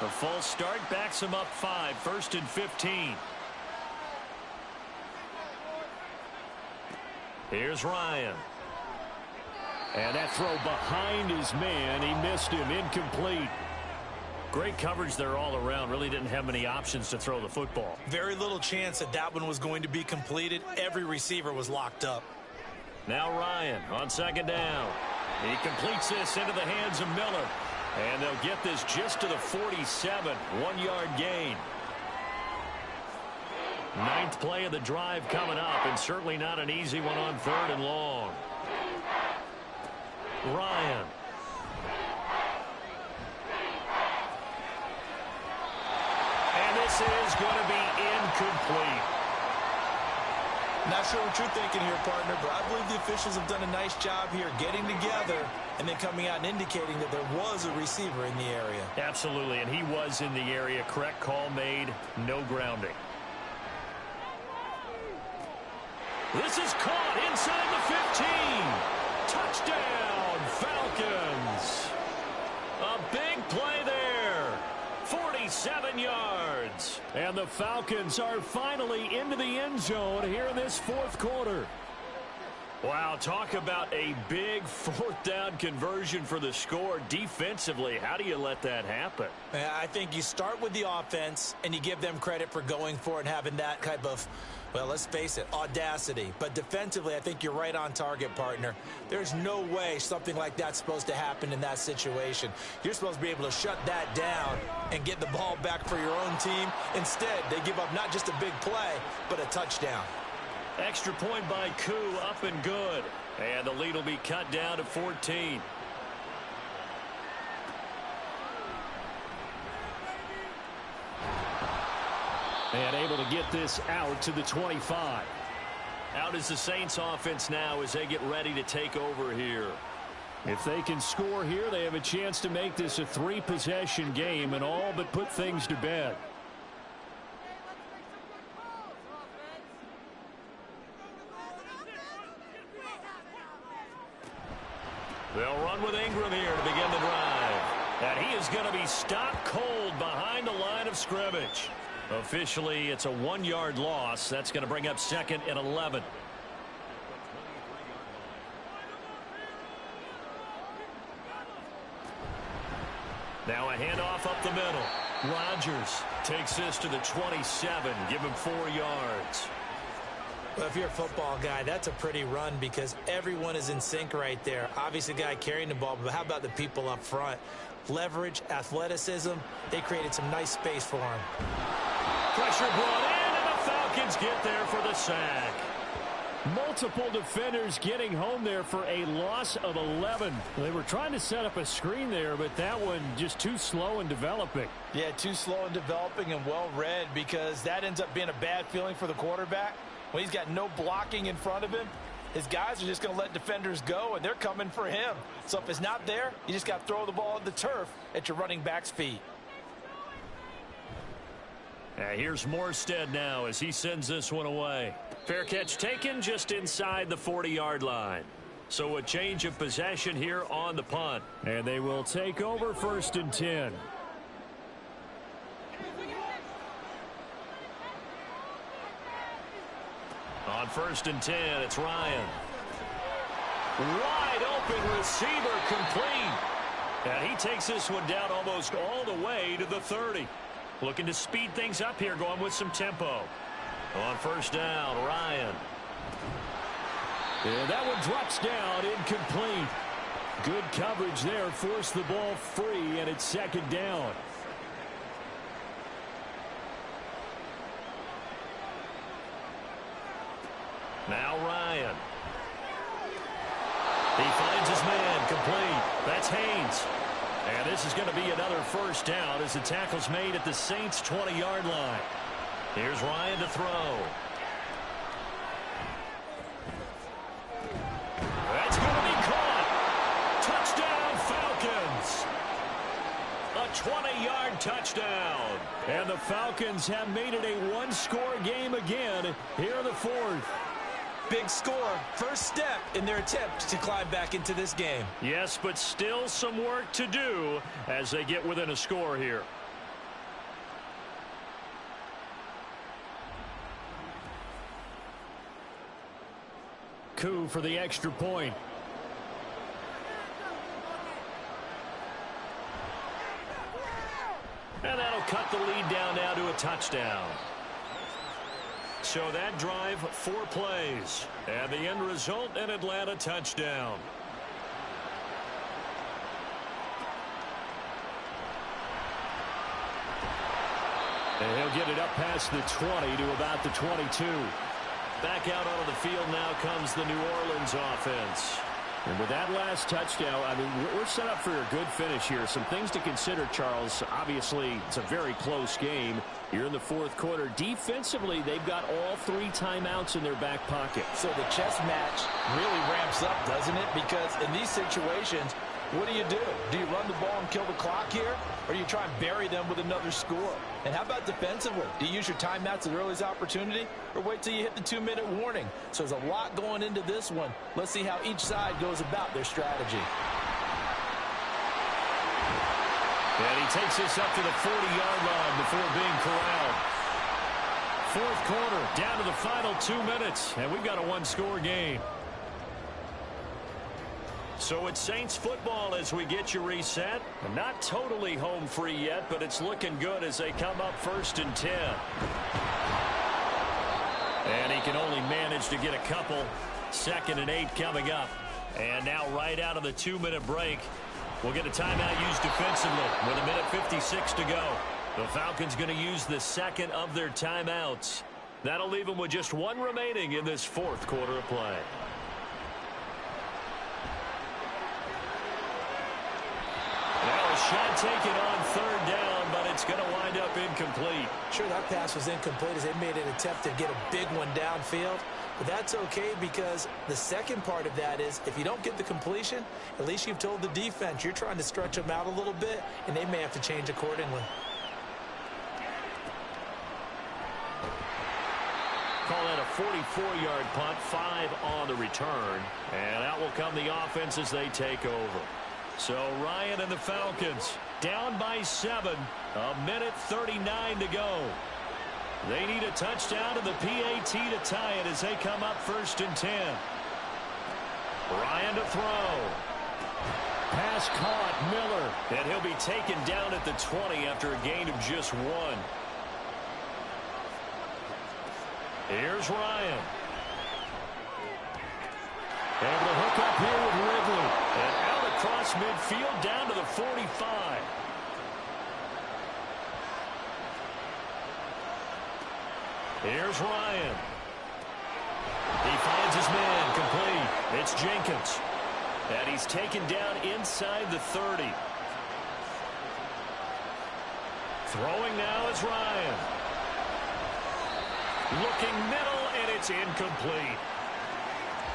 S2: The false start backs him up 5, 1st and 15. Here's Ryan. And that throw behind his man. He missed him. Incomplete. Great coverage there all around. Really didn't have many options to throw the football.
S5: Very little chance that that one was going to be completed. Every receiver was locked up.
S2: Now Ryan on 2nd down. He completes this into the hands of Miller. And they'll get this just to the 47, 1-yard gain. 9th play of the drive coming up, and certainly not an easy one on 3rd and long. Ryan. And this is going to be incomplete.
S3: Not sure what you're thinking here, partner, but I believe the officials have done a nice job here getting together and then coming out and indicating that there was a receiver in the area.
S2: Absolutely, and he was in the area. Correct call made, no grounding. This is caught inside the 15. Touchdown, Falcons. A big play there. 47 yards. And the Falcons are finally into the end zone here in this 4th quarter. Wow, talk about a big 4th down conversion for the score. Defensively, how do you let that happen?
S3: I think you start with the offense and you give them credit for going for it and having that type of, well, let's face it, audacity. But defensively, I think you're right on target, partner. There's no way something like that's supposed to happen in that situation. You're supposed to be able to shut that down and get the ball back for your own team. Instead, they give up not just a big play, but a touchdown.
S2: Extra point by Koo, up and good. And the lead will be cut down to 14. And able to get this out to the 25. Out is the Saints offense now as they get ready to take over here. If they can score here, they have a chance to make this a 3-possession game and all but put things to bed. They'll run with Ingram here to begin the drive. And he is going to be stopped cold behind the line of scrimmage. Officially, it's a 1-yard loss. That's going to bring up 2nd and 11. Now a handoff up the middle. Rodgers takes this to the 27. Give him 4 yards.
S3: Well, if you're a football guy, that's a pretty run because everyone is in sync right there. Obviously, the guy carrying the ball, but how about the people up front? Leverage, athleticism, they created some nice space for him.
S2: Pressure brought in, and the Falcons get there for the sack. Multiple defenders getting home there for a loss of 11. They were trying to set up a screen there, but that one just too slow in developing.
S3: Yeah, too slow in developing and well read because that ends up being a bad feeling for the quarterback. When he's got no blocking in front of him, his guys are just going to let defenders go, and they're coming for him. So if it's not there, you just got to throw the ball at the turf at your running back's feet.
S8: Here's Morstead now as he sends this one away. Fair catch taken just inside the 40-yard line. So a change of possession here on the punt.
S2: And they will take over 1st and 10.
S8: On 1st and 10, it's Ryan. Wide open receiver complete. And he takes this one down almost all the way to the 30. Looking to speed things up here, going with some tempo. On 1st down, Ryan.
S2: And that one drops down, incomplete. Good coverage there, forced the ball free, and it's 2nd down.
S8: Now Ryan. He finds his man, complete. That's Haynes. And this is going to be another 1st down as the tackle's made at the Saints' 20-yard line. Here's Ryan to throw. That's going to be caught. Touchdown, Falcons. A 20-yard touchdown.
S2: And the Falcons have made it a one-score game again here in the 4th.
S3: Big score, first step in their attempt to climb back into this game.
S8: Yes, but still some work to do as they get within a score here.
S2: Coup for the extra point.
S8: And that'll cut the lead down now to a touchdown. So that drive, 4 plays. And the end result, an Atlanta touchdown.
S2: And he'll get it up past the 20 to about the 22.
S8: Back out onto the field now comes the New Orleans offense.
S2: And with that last touchdown, I mean, we're set up for a good finish here. Some things to consider, Charles. Obviously, it's a very close game. You're in the 4th quarter. Defensively, they've got all 3 timeouts in their back pocket.
S3: So the chess match really ramps up, doesn't it? Because in these situations, what do? Do you run the ball and kill the clock here? Or do you try and bury them with another score? And how about defensively? Do you use your timeouts at the earliest opportunity? Or wait till you hit the 2-minute warning? So there's a lot going into this one. Let's see how each side goes about their strategy.
S8: And he takes this up to the 40-yard line before being corralled. 4th quarter, down to the final 2 minutes. And we've got a one-score game. So it's Saints football as we get you reset. Not totally home free yet, but it's looking good as they come up 1st and 10. And he can only manage to get a couple. 2nd and 8 coming up. And now right out of the 2-minute break, we'll get a timeout used defensively with 1:56 to go. The Falcons going to use the 2nd of their timeouts. That'll leave them with just 1 remaining in this 4th quarter of play. Now a shot taken on 3rd down, but it's going to wind up incomplete.
S3: Sure, that pass was incomplete as they made an attempt to get a big one downfield. But that's okay because the second part of that is if you don't get the completion, at least you've told the defense you're trying to stretch them out a little bit, and they may have to change accordingly.
S8: Call that a 44-yard punt, 5 on the return. And out will come the offense as they take over. So Ryan and the Falcons down by 7, 1:39 to go. They need a touchdown and the PAT to tie it as they come up 1st and 10. Ryan to throw.
S2: Pass caught, Miller.
S8: And he'll be taken down at the 20 after a gain of just 1. Here's Ryan.
S2: Able to hook up here with Ridley.
S8: And out across midfield down to the 45. Here's Ryan. He finds his man complete. It's Jenkins. And he's taken down inside the 30. Throwing now is Ryan. Looking middle, and it's incomplete.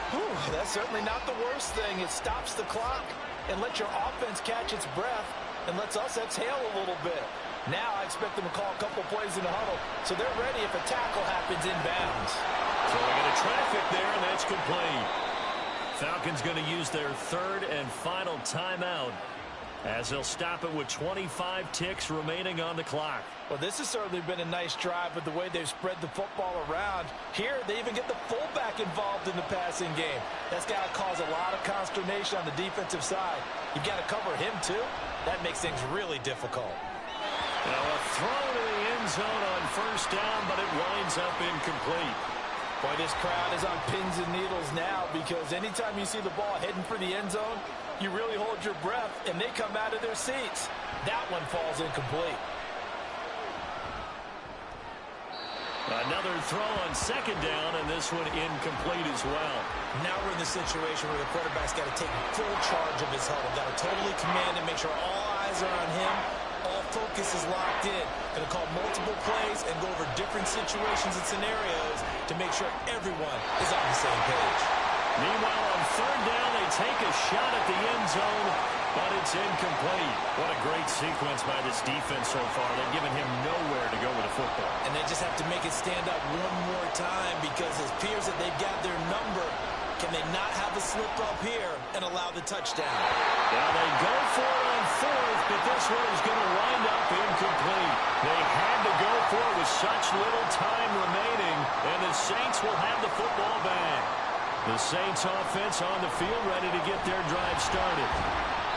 S3: Whew, that's certainly not the worst thing. It stops the clock and lets your offense catch its breath and lets us exhale a little bit. Now I expect them to call a couple plays in the huddle, so they're ready if a tackle happens inbounds.
S4: Throwing into traffic there, and that's complete. Falcons going to use their third and final timeout as they'll stop it with 25 ticks remaining on the clock.
S3: Well, this has certainly been a nice drive with the way they've spread the football around. Here, they even get the fullback involved in the passing game. That's got to cause a lot of consternation on the defensive side. You've got to cover him, too. That makes things really difficult.
S4: Now a throw to the end zone on first down, but it winds up incomplete.
S3: Boy, this crowd is on pins and needles now because anytime you see the ball heading for the end zone, you really hold your breath, and they come out of their seats. That one falls incomplete.
S4: Another throw on second down, and this one incomplete as well.
S5: Now we're in the situation where the quarterback's got to take full charge of his huddle. Got to totally command and make sure all eyes are on him. All focus is locked in. Going to call multiple plays and go over different situations and scenarios to make sure everyone is on the same page.
S4: Meanwhile, on third down, they take a shot at the end zone, but it's incomplete. What a great sequence by this defense so far. They've given him nowhere to go with the football.
S5: And they just have to make it stand up one more time because it appears that they've got their number. Can they not have a slip up here and allow the touchdown?
S4: Now they go for it on fourth, but this one is going to wind up incomplete. They had to go for it with such little time remaining, and the Saints will have the football back. The Saints offense on the field ready to get their drive started.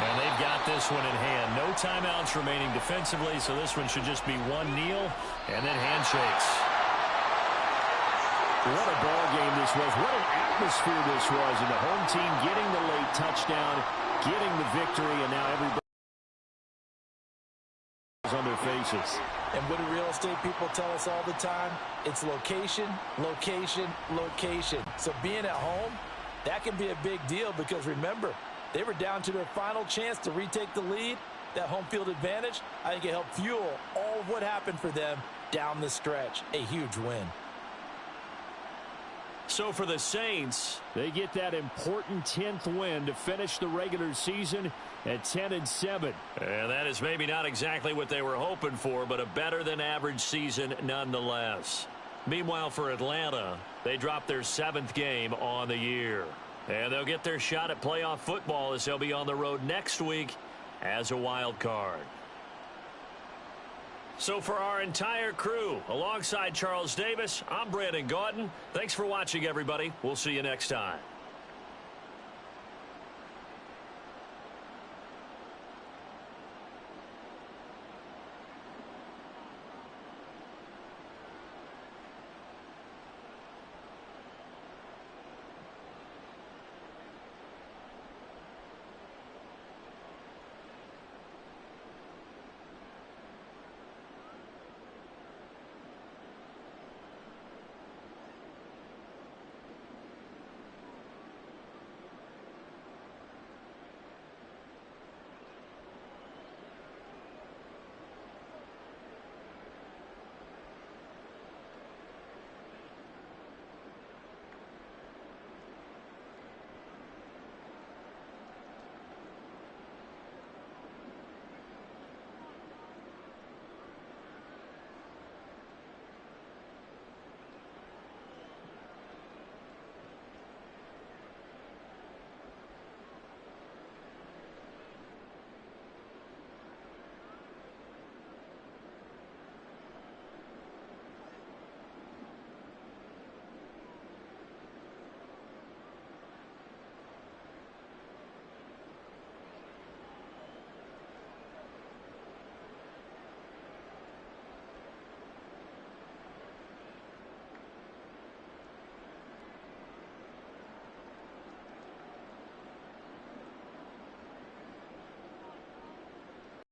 S4: And they've got this one in hand. No timeouts remaining defensively, so this one should just be one kneel and then handshakes.
S2: What a ball game this was. What an atmosphere this was. And the home team getting the late touchdown, getting the victory, and now everybody is on their faces.
S3: And what do real estate people tell us all the time? It's location, location, location. So being at home, that can be a big deal because remember, they were down to their final chance to retake the lead. That home field advantage, I think it helped fuel all of what happened for them down the stretch. A huge win.
S2: So for the Saints, they get that important 10th win to finish the regular season at 10-7.
S4: And that is maybe not exactly what they were hoping for, but a better than average season nonetheless. Meanwhile, for Atlanta, they dropped their 7th game on the year. And they'll get their shot at playoff football as they'll be on the road next week as a wild card. So for our entire crew, alongside Charles Davis, I'm Brandon Gaudin. Thanks for watching, everybody. We'll see you next time.